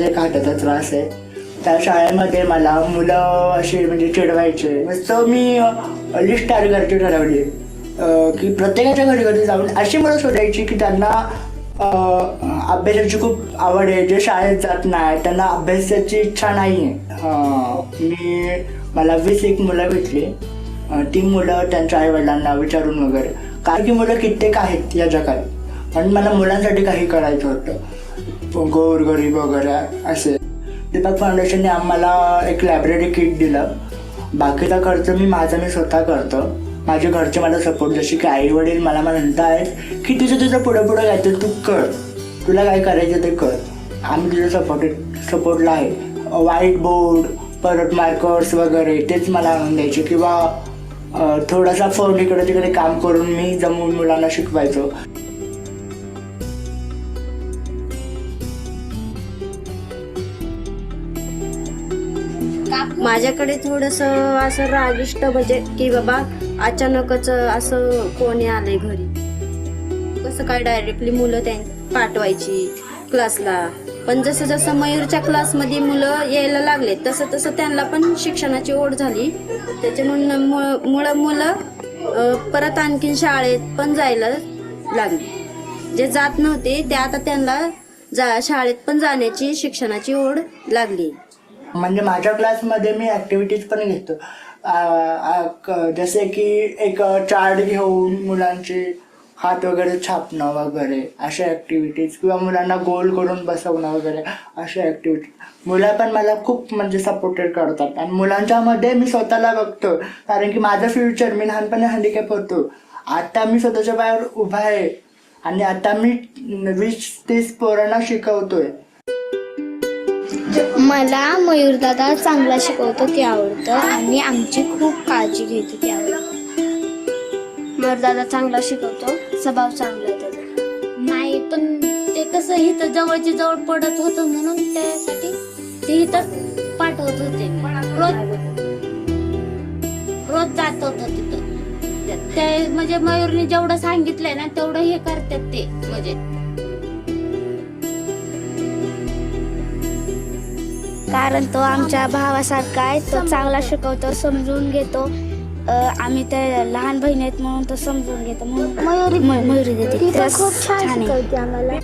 एक हाताचा त्रास आहे. त्या शाळेमध्ये मला मुलं अशी म्हणजे चिडवायचे. नुसतं मी लिस्ट तयार करायची ठरवली की प्रत्येकाच्या घरी घरी जाऊन अशी मुलं शोधायची की त्यांना अभ्यासाची खूप आवड आहे, जे शाळेत जात नाही, त्यांना अभ्यासाची इच्छा नाही आहे. मला 20 मुलं भेटली. ती मुलं त्यांच्या आईवडिलांना विचारून वगैरे, कारण की मुलं कित्येक आहेत या जगात, पण मला मुलांसाठी काही करायचं होतं, गोरगरीब वगैरे असे. दीपक फाउंडेशनने आम्हाला एक लायब्ररी किट दिलं. बाकीचा खर्च मी स्वतः करतो. माझे घरचे मला सपोर्ट, जसे की आई वडील मला म्हणतायत की तुझं पुढं घ्यायचं, तू कर, तुला काय करायचं ते कर, आम्ही तुझ्या सपोर्टला आहे. व्हाईट बोर्ड, परत मार्कर्स वगैरे तेच मला आणून द्यायचे, किंवा थोडासा फोन इकडे तिकडे काम करून मी जमून मुलांना शिकवायचो. माझ्याकडे थोडंसं असं रागिष्ट म्हणजे की बाबा अचानकच असं कोणी आलंय घरी, कसं काय डायरेक्टली मुलं पाठवायची क्लासला. पण जसं जसं मयूरच्या क्लासमध्ये मुलं यायला लागले तसं तसं त्यांना पण शिक्षणाची ओढ झाली. त्याच्यामुळं मुलं परत आणखीन शाळेत पण जायला लागले. जे जात नव्हते ते आता त्यांना शाळेत पण जाण्याची शिक्षणाची ओढ लागली. म्हणजे माझ्या क्लासमध्ये मी ॲक्टिव्हिटीज पण घेतो, जसे की एक चार्ट घेऊन मुलांचे हात वगैरे छापणं वगैरे अशा ॲक्टिव्हिटीज, किंवा मुलांना गोल करून बसवणं वगैरे अशा ॲक्टिव्हिटीज. मुलं पण मला खूप म्हणजे सपोर्टेड करतात, आणि मुलांच्यामध्ये मी स्वतःला बघतो, कारण की माझं फ्युचर, मी लहानपणी हँडिकॅप होतो, आता मी स्वतःच्या पायावर उभा आहे, आणि आता मी 20-30 पोरांना शिकवतोय. मला मयूरदादा चांगला शिकवतो ते आवडतं, आणि आमची खूप काळजी घेतो ते आवडतं. मयूरदादा चांगला शिकवतो, स्वभाव चांगला आहे त्याचा. नाही, पण ते कसं इथं जवळच्या जवळ पडत होतं म्हणून त्यासाठी ते इथं पाठवत होते. रोज जात होतं तिथं. ते म्हणजे मयूरने जेवढं सांगितलंय ना तेवढं हे करतात ते. म्हणजे कारण तो आमच्या भावासारखा आहे, तो चांगला शिकवतो, समजून घेतो. आम्ही त्या लहान बहीण आहेत म्हणून तो समजून घेतो, म्हणून मयुरी देते. खूप छान शिकवते आम्हाला.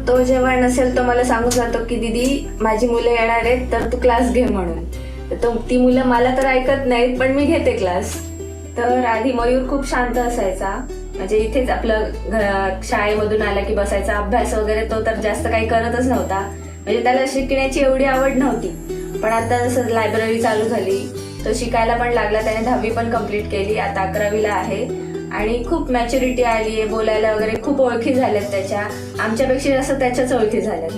तो जेव्हा नसेल तो मला सांगून जातो की दीदी माझी मुलं येणार आहेत तर तू क्लास घे म्हणून. तर ती मुलं मला तर ऐकत नाहीत, पण मी घेते क्लास. तर आधी मयूर खूप शांत असायचा, म्हणजे इथेच आपलं शाळेमधून आला की बसायचा. अभ्यास वगैरे तो तर जास्त काही करतच नव्हता, म्हणजे त्याला शिकण्याची एवढी आवड नव्हती. पण आता जसं लायब्ररी चालू झाली तो शिकायला पण लागला. त्याने 10वी पण कम्प्लीट केली, आता 11वीला आहे, आणि खूप मॅच्युरिटी आली आहे, बोलायला वगैरे खूप ओळखी झाल्यात त्याच्या. आमच्यापेक्षा जास्त त्याच्याच ओळखी झाल्यात.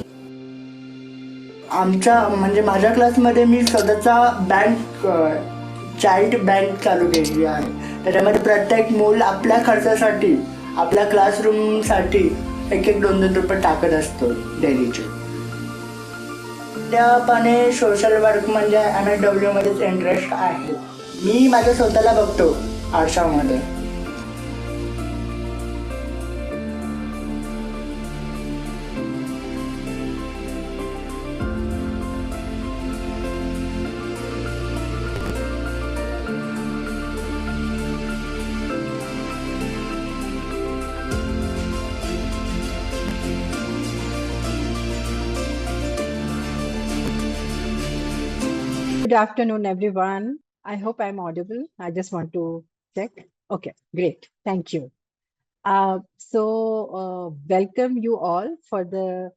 म्हणजे माझ्या क्लासमध्ये मी स्वतःचा चाइल्ड बँक चालू केली आहे. त्याच्यामध्ये प्रत्येक मूल आपल्या खर्चासाठी, आपल्या क्लासरूमसाठी 1-2 रुपये टाकत असतो डेलीचे. त्यापणे सोशल वर्क म्हणजे MSW मध्येच इंटरेस्ट आहे. मी माझं स्वतःला बघतो आरशामध्ये. Good afternoon, everyone. I hope I'm audible. I just want to check. Okay, great. Thank you. Welcome you all for the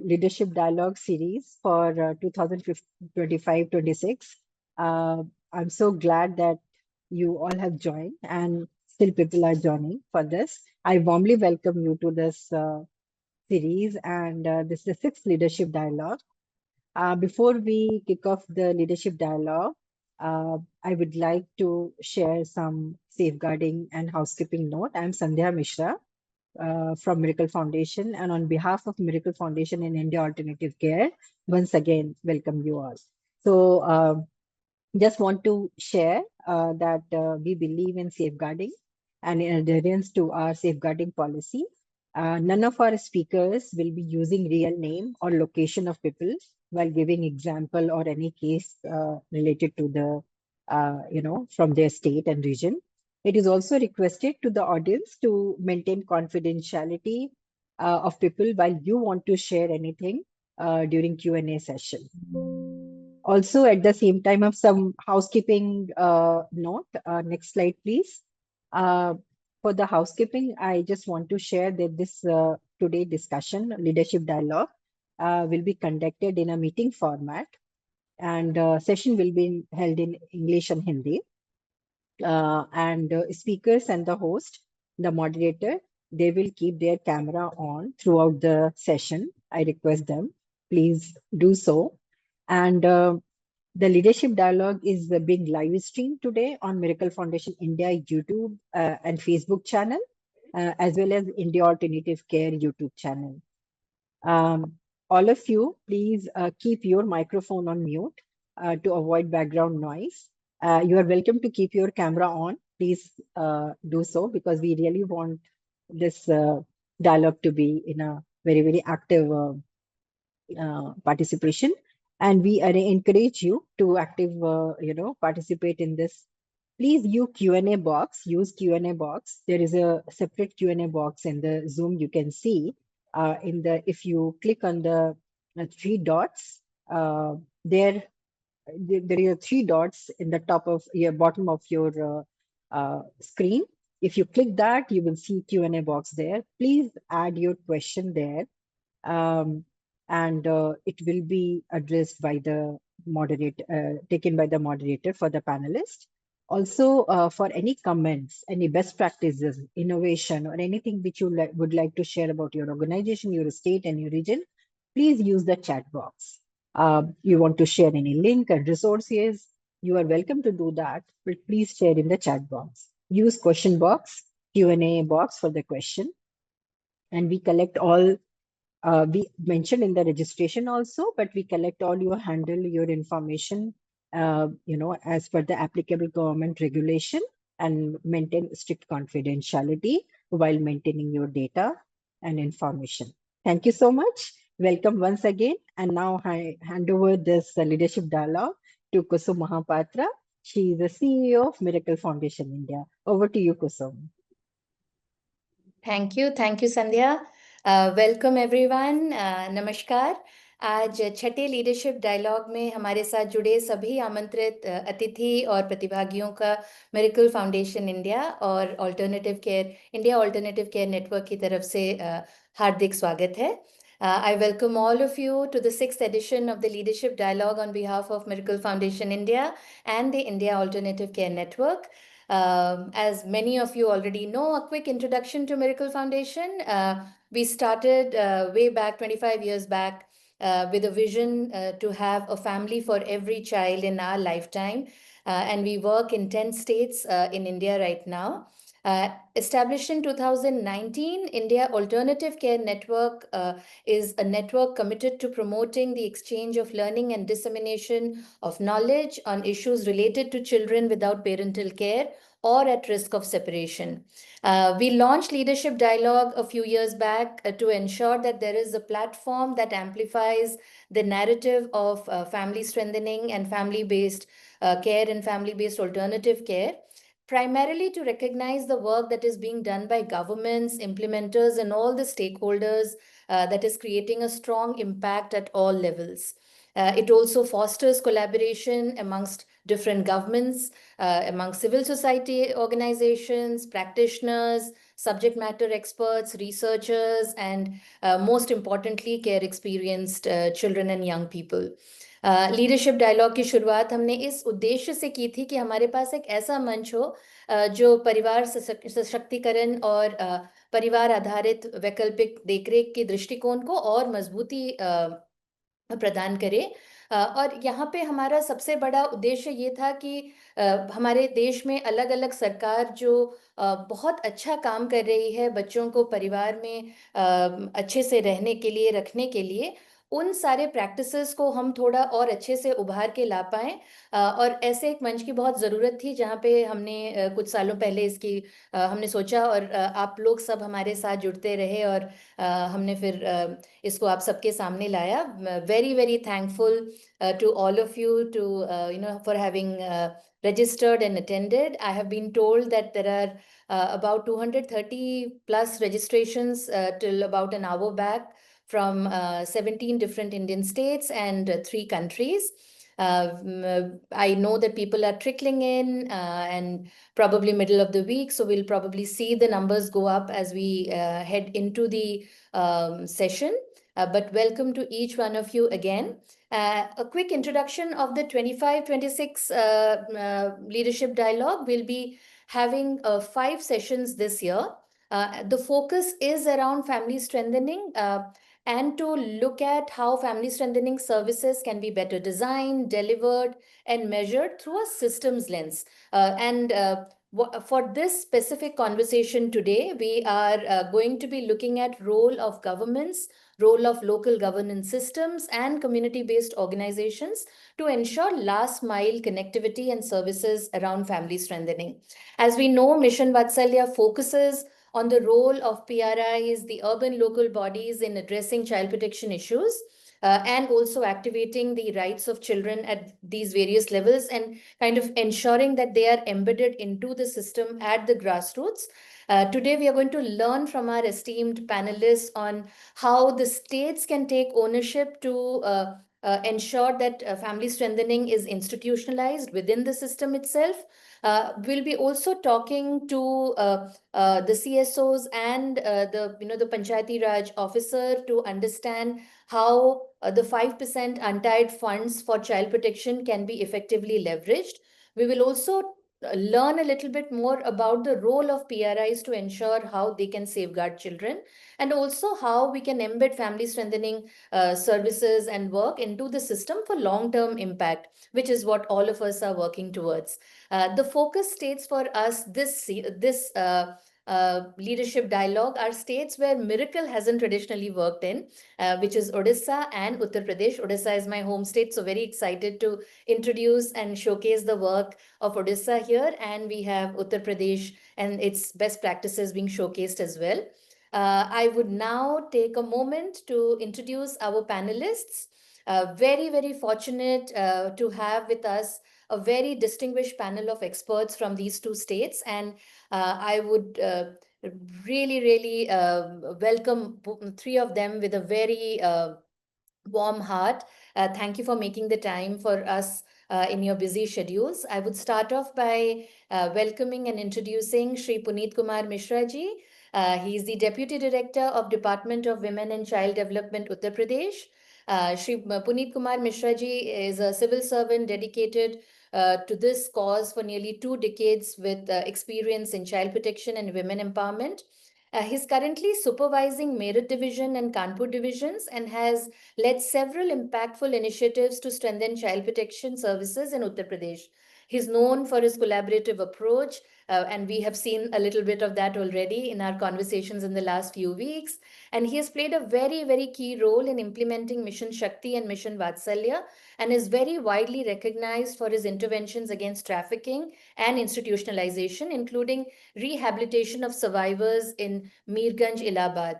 Leadership Dialogue series for 2025-26. I'm so glad that you all have joined, and still people are joining for this. I warmly welcome you to this series, and this is the 6th Leadership Dialogue. Before we kick off the leadership dialogue, I would like to share some safeguarding and housekeeping note. I'm Sandhya Mishra from Miracle Foundation, and on behalf of Miracle Foundation and India Alternative Care, once again, welcome you all. So just want to share that we believe in safeguarding and in adherence to our safeguarding policy. None of our speakers will be using real name or location of people while giving example or any case related to the, from their state and region. It is also requested to the audience to maintain confidentiality of people while you want to share anything during Q&A session. Also, at the same time of some housekeeping note, next slide, please. For the housekeeping, I just want to share that this today discussion, leadership dialogue, will be conducted in a meeting format, and session will be held in English and Hindi. And speakers and the host, the moderator, they will keep their camera on throughout the session. I request them, please do so. And the leadership dialogue is being live streamed today on Miracle Foundation India YouTube and Facebook channel, as well as India Alternative Care YouTube channel. All of you, please keep your microphone on mute to avoid background noise. You are welcome to keep your camera on. Please do so, because we really want this dialogue to be in a very, very active participation. And we encourage you to active, participate in this. Please use Q&A box. Use Q&A box. There is a separate Q&A box in the Zoom. You can see if you click on the three dots, there are three dots in the top of your bottom of your screen. If you click that, you will see Q&A box there. Please add your question there. And it will be addressed by the moderator, taken by the moderator for the panelists. Also, for any comments, any best practices, innovation, or anything which you would like to share about your organization, your state, and your region, please use the chat box. You want to share any link and resources, you are welcome to do that, but please share in the chat box. Use question box, Q&A box for the question. And we collect all, we mentioned in the registration also, but we collect all your handle, your information, as per the applicable government regulation, and maintain strict confidentiality while maintaining your data and information. Thank you so much. Welcome once again. And now I hand over this leadership dialogue to Kusum Mahapatra. She is the CEO of Miracle Foundation India. Over to you, Kusum. Thank you, Sandhya. Welcome everyone, नमस्कार। आज छठे leadership dialogue में हमारे साथ जुड़े सभी आमंत्रित अतिथि और प्रतिभागियों का मिरेकल फाउंडेशन इंडिया और ऑल्टरनेटिव केयर नेटवर्क की तरफ से हार्दिक स्वागत है। I welcome all of you to the 6th edition of the Leadership Dialogue on behalf of Miracle Foundation India and the India Alternative Care Network. As many of you already know, a quick introduction to Miracle Foundation. We started way back 25 years back with a vision to have a family for every child in our lifetime. And we work in 10 states in India right now. Established in 2019, India Alternative Care Network is a network committed to promoting the exchange of learning and dissemination of knowledge on issues related to children without parental care or at risk of separation. We launched Leadership Dialogue a few years back to ensure that there is a platform that amplifies the narrative of family strengthening and family-based care and family-based alternative care, primarily to recognize the work that is being done by governments, implementers, and all the stakeholders that is creating a strong impact at all levels. It also fosters collaboration amongst different governments, among civil society organizations, practitioners, subject matter experts, researchers, and most importantly, care experienced children and young people. Leadership dialogue की शुरुआत हमने इस उद्देश्य से की थी कि हमारे पास एक ऐसा मंच हो जो परिवार सशक्तिकरण और परिवार आधारित वैकल्पिक देखरेख के दृष्टिकोण को और मजबूती प्रदान करे। और यहाँ पे हमारा सबसे बड़ा उद्देश्य ये था कि हमारे देश में अलग अलग सरकार जो बहुत अच्छा काम कर रही है बच्चों को परिवार में अच्छे से रहने के लिए, रखने के लिए, उन सारे प्रैक्टिसेस को हम थोड़ा और अच्छे से उभार के ला पाएं। और ऐसे एक मंच की बहुत ज़रूरत थी जहाँ पे हमने कुछ सालों पहले इसकी हमने सोचा, और आप लोग सब हमारे साथ जुड़ते रहे, और हमने फिर इसको आप सबके सामने लाया। Very very thankful to all of you to for having registered and attended. I have been told that there are about 230 plus registrations till about an hour back from 17 different Indian states and 3 countries. I know that people are trickling in, and probably middle of the week, so we'll probably see the numbers go up as we head into the session. But welcome to each one of you again. A quick introduction of the 25-26 leadership dialogue. We'll be having 5 sessions this year. The focus is around family strengthening, and to look at how family strengthening services can be better designed, delivered, and measured through a systems lens. For this specific conversation today, we are going to be looking at role of governments, role of local governance systems and community-based organizations to ensure last mile connectivity and services around family strengthening. As we know, Mission Vatsalya focuses on the role of PRIs, the urban local bodies, in addressing child protection issues, and also activating the rights of children at these various levels and kind of ensuring that they are embedded into the system at the grassroots. Today, we are going to learn from our esteemed panelists on how the states can take ownership to ensure that family strengthening is institutionalized within the system itself. We'll be also talking to the CSOs and the Panchayati Raj officer to understand how the 5% untied funds for child protection can be effectively leveraged. We will also learn a little bit more about the role of PRIs to ensure how they can safeguard children, and also how we can embed family strengthening services and work into the system for long-term impact, which is what all of us are working towards. The focus states for us this leadership dialogue are states where miracle hasn't traditionally worked in, which is Odisha and Uttar Pradesh. Odisha is my home state, so very excited to introduce and showcase the work of Odisha here, and we have Uttar Pradesh and its best practices being showcased as well. I would now take a moment to introduce our panelists. Very, very fortunate to have with us a very distinguished panel of experts from these 2 states. And I would really, really welcome 3 of them with a very warm heart. Thank you for making the time for us in your busy schedules. I would start off by welcoming and introducing Shri Puneet Kumar Mishra ji. He is the Deputy Director of Department of Women and Child Development, Uttar Pradesh. Shri Puneet Kumar Mishra ji is a civil servant dedicated to this cause for nearly 2 decades with experience in child protection and women empowerment. He's currently supervising Meerut Division and Kanpur divisions and has led several impactful initiatives to strengthen child protection services in Uttar Pradesh. He's known for his collaborative approach, and we have seen a little bit of that already in our conversations in the last few weeks. And he has played a very, very key role in implementing Mission Shakti and Mission Vatsalya, and is very widely recognized for his interventions against trafficking and institutionalization, including rehabilitation of survivors in Mirganj, Allahabad.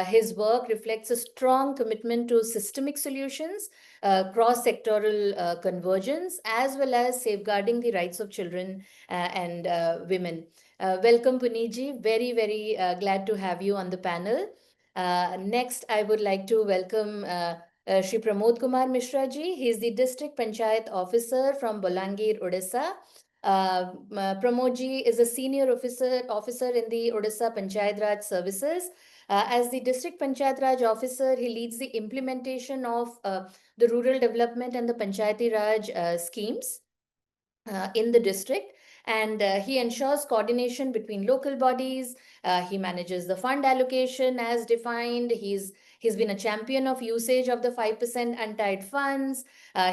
His work reflects a strong commitment to systemic solutions, cross-sectoral convergence, as well as safeguarding the rights of children and women. Welcome, Puneetji. Very, very glad to have you on the panel. Next, I would like to welcome Shri Pramod Kumar Mishra ji. He is the District Panchayat Officer from Bolangir, Odisha. Pramod ji is a senior officer in the Odisha Panchayat Raj Services. As the District Panchayat Raj Officer, he leads the implementation of the rural development and the Panchayati Raj schemes in the district. And he ensures coordination between local bodies. He manages the fund allocation as defined. He's He's been a champion of usage of the 5% untied funds.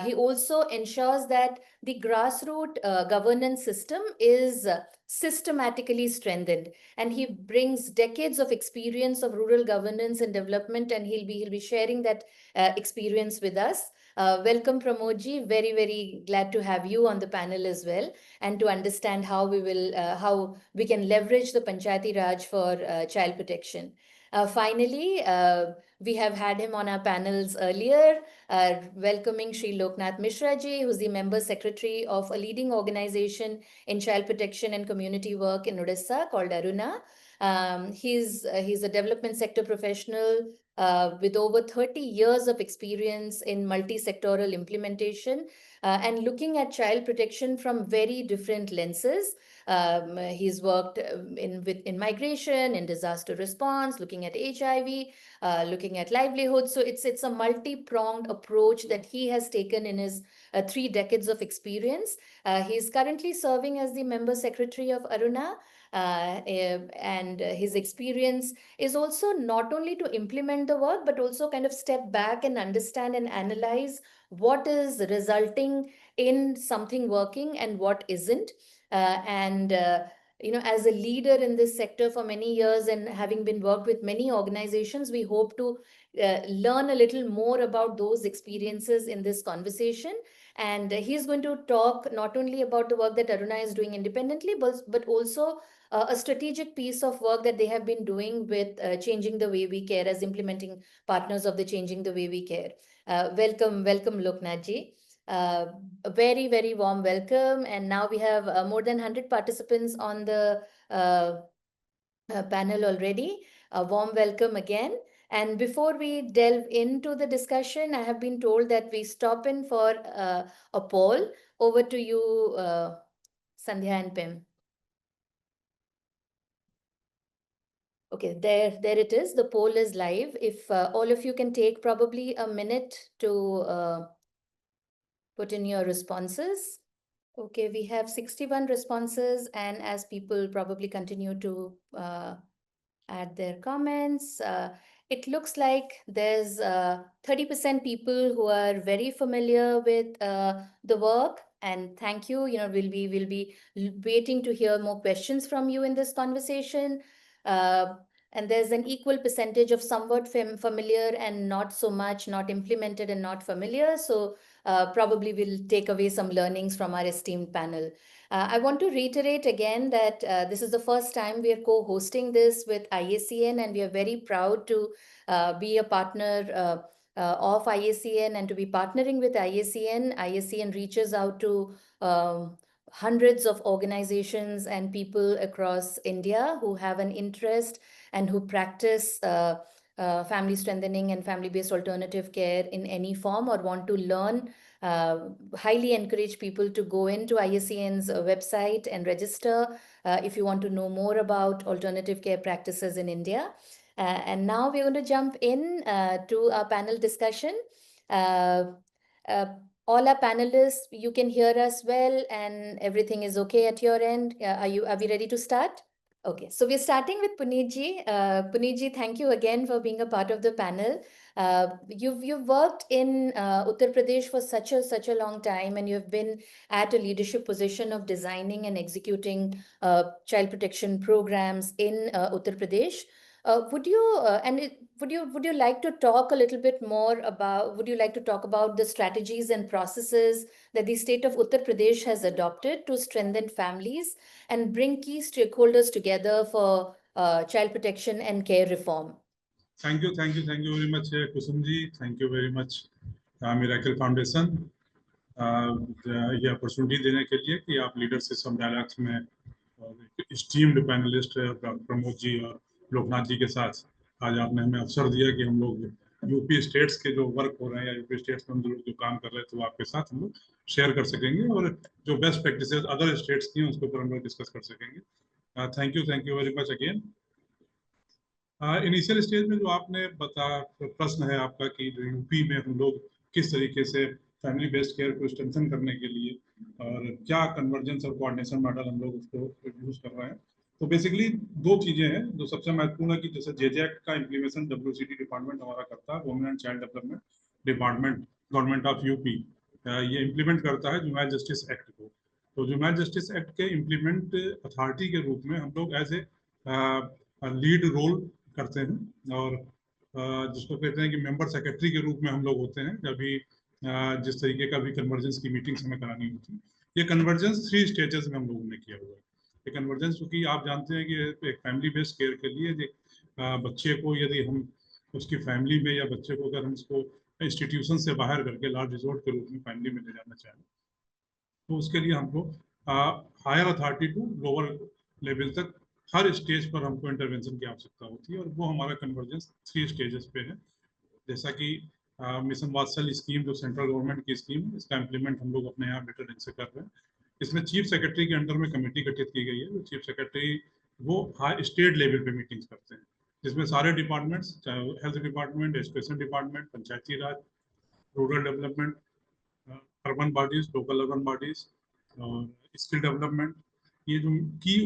He also ensures that the grassroots governance system is systematically strengthened, and he brings decades of experience of rural governance and development, and he'll be sharing that experience with us. Welcome, Pramodji. Very, very glad to have you on the panel as well, and to understand how we can leverage the Panchayati Raj for child protection. Finally, we have had him on our panels earlier, welcoming Sri Loknath Mishra ji, who's the member secretary of a leading organization in child protection and community work in Odisha called Aruna. He's a development sector professional with over 30 years of experience in multi-sectoral implementation and looking at child protection from very different lenses. He's worked in migration, in disaster response, looking at HIV, looking at livelihood. So it's a multi-pronged approach that he has taken in his 3 decades of experience. He's currently serving as the member secretary of Aruna. And his experience is also not only to implement the work, but also kind of step back and understand and analyze what is resulting in something working and what isn't. As a leader in this sector for many years and having been worked with many organizations, we hope to learn a little more about those experiences in this conversation. And he's going to talk not only about the work that Aruna is doing independently, but also a strategic piece of work that they have been doing with Changing the Way We Care as implementing partners of the Changing the Way We Care. Welcome, Loknath ji. A very, very warm welcome. And now we have more than 100 participants on the panel already. A warm welcome again. And before we delve into the discussion, I have been told that we stop in for a poll. Over to you, Sandhya and Pim. Okay, there it is. The poll is live. If all of you can take probably a minute to put in your responses. Okay, we have 61 responses, and as people probably continue to add their comments, it looks like there's 30% people who are very familiar with the work, and thank you. We'll be waiting to hear more questions from you in this conversation. And there's an equal percentage of somewhat familiar and not so much, not implemented and not familiar. So probably we'll take away some learnings from our esteemed panel. I want to reiterate again that this is the first time we are co-hosting this with IACN, and we are very proud to be a partner of IACN and to be partnering with IACN. IACN reaches out to hundreds of organizations and people across India who have an interest and who practice family strengthening and family-based alternative care in any form or want to learn. Highly encourage people to go into IACN's website and register if you want to know more about alternative care practices in India. And now we're going to jump in to our panel discussion. All our panelists, you can hear us well and everything is okay at your end. Are we ready to start? Okay, so we're starting with Puneetji. Puneetji, thank you again for being a part of the panel. You've worked in Uttar Pradesh for such a long time, and you've been at a leadership position of designing and executing child protection programs in Uttar Pradesh. Would you like to talk a little bit more about, would you like to talk about the strategies and processes that the state of Uttar Pradesh has adopted to strengthen families and bring key stakeholders together for child protection and care reform? Thank you very much, Kusumji. Thank you very much, Miracle Foundation. ये opportunity देने के लिए कि आप leadership dialogues में steamed panelist Pramod ji और लोकनाथ जी के साथ आज आपने हमें अवसर दिया कि हम लोग यूपी स्टेट्स के जो वर्क हो रहे हैं या यूपी स्टेट्स में हम लोग जो काम कर रहे हैं तो आपके साथ हम लोग शेयर कर सकेंगे और जो बेस्ट प्रैक्टिसेस अदर स्टेट्स की हैं उसके ऊपर हम लोग डिस्कस कर सकेंगे। Thank you very much again. Initial stage में जो आपने प्रश्न है आपका कि जो यूपी में हम लोग किस तरीके से फैमिली बेस्ड केयर को स्ट्रेंथन करने के लिए और क्या कन्वर्जेंस और कोऑर्डिनेशन मॉडल हम लोग उसको यूज कर रहे हैं, तो बेसिकली दो चीजें हैं जो सबसे महत्वपूर्ण है कि जैसे जेजेएक्ट का इम्प्लीमेशन WCD डिपार्टमेंट हमारा करता है, women and child development department, government of UP, ये इम्प्लीमेंट करता है जुवेनाइल जस्टिस एक्ट को। तो जुवेनाइल जस्टिस एक्ट के इम्प्लीमेंट अथॉरिटी के रूप में हम लोग एज ए लीड रोल करते हैं, और जिसको कहते हैं कि मेंबर सेक्रेटरी के रूप में हम लोग होते हैं जब भी जिस तरीके का भी कन्वर्जेंस की मीटिंग्स हमें करानी होती है। ये कन्वर्जेंस 3 स्टेजेस में हम लोगों ने किया हुआ है। ये कन्वर्जेंस क्योंकि आप जानते हैं कि एक फैमिली बेस्ड केयर के लिए बच्चे को यदि हम उसकी फैमिली में या बच्चे को अगर हम उसको इंस्टीट्यूशन से बाहर करके लास्ट रिजोर्ट के रूप में फैमिली में ले जाना चाहें तो उसके लिए हमको higher authority to lower level तक हर स्टेज पर हमको इंटरवेंशन की आवश्यकता होती है, और वो हमारा कन्वर्जेंस 3 स्टेजेस पे है। जैसा कि मिशन वात्सल स्कीम जो सेंट्रल गवर्नमेंट की स्कीम है, इसका इम्प्लीमेंट हम लोग अपने यहाँ बेटर ढंग से कर रहे हैं। इसमें चीफ सेक्रेटरी के अंडर में कमेटी गठित की गई है। चीफ सेक्रेटरी वो हाई स्टेट लेवल पे मीटिंग्स करते हैं, जिसमें सारे डिपार्टमेंट्स, चाहे health department, education department, Panchayati Raj, rural development, urban bodies, local urban bodies और स्किल डेवलपमेंट, ये जो की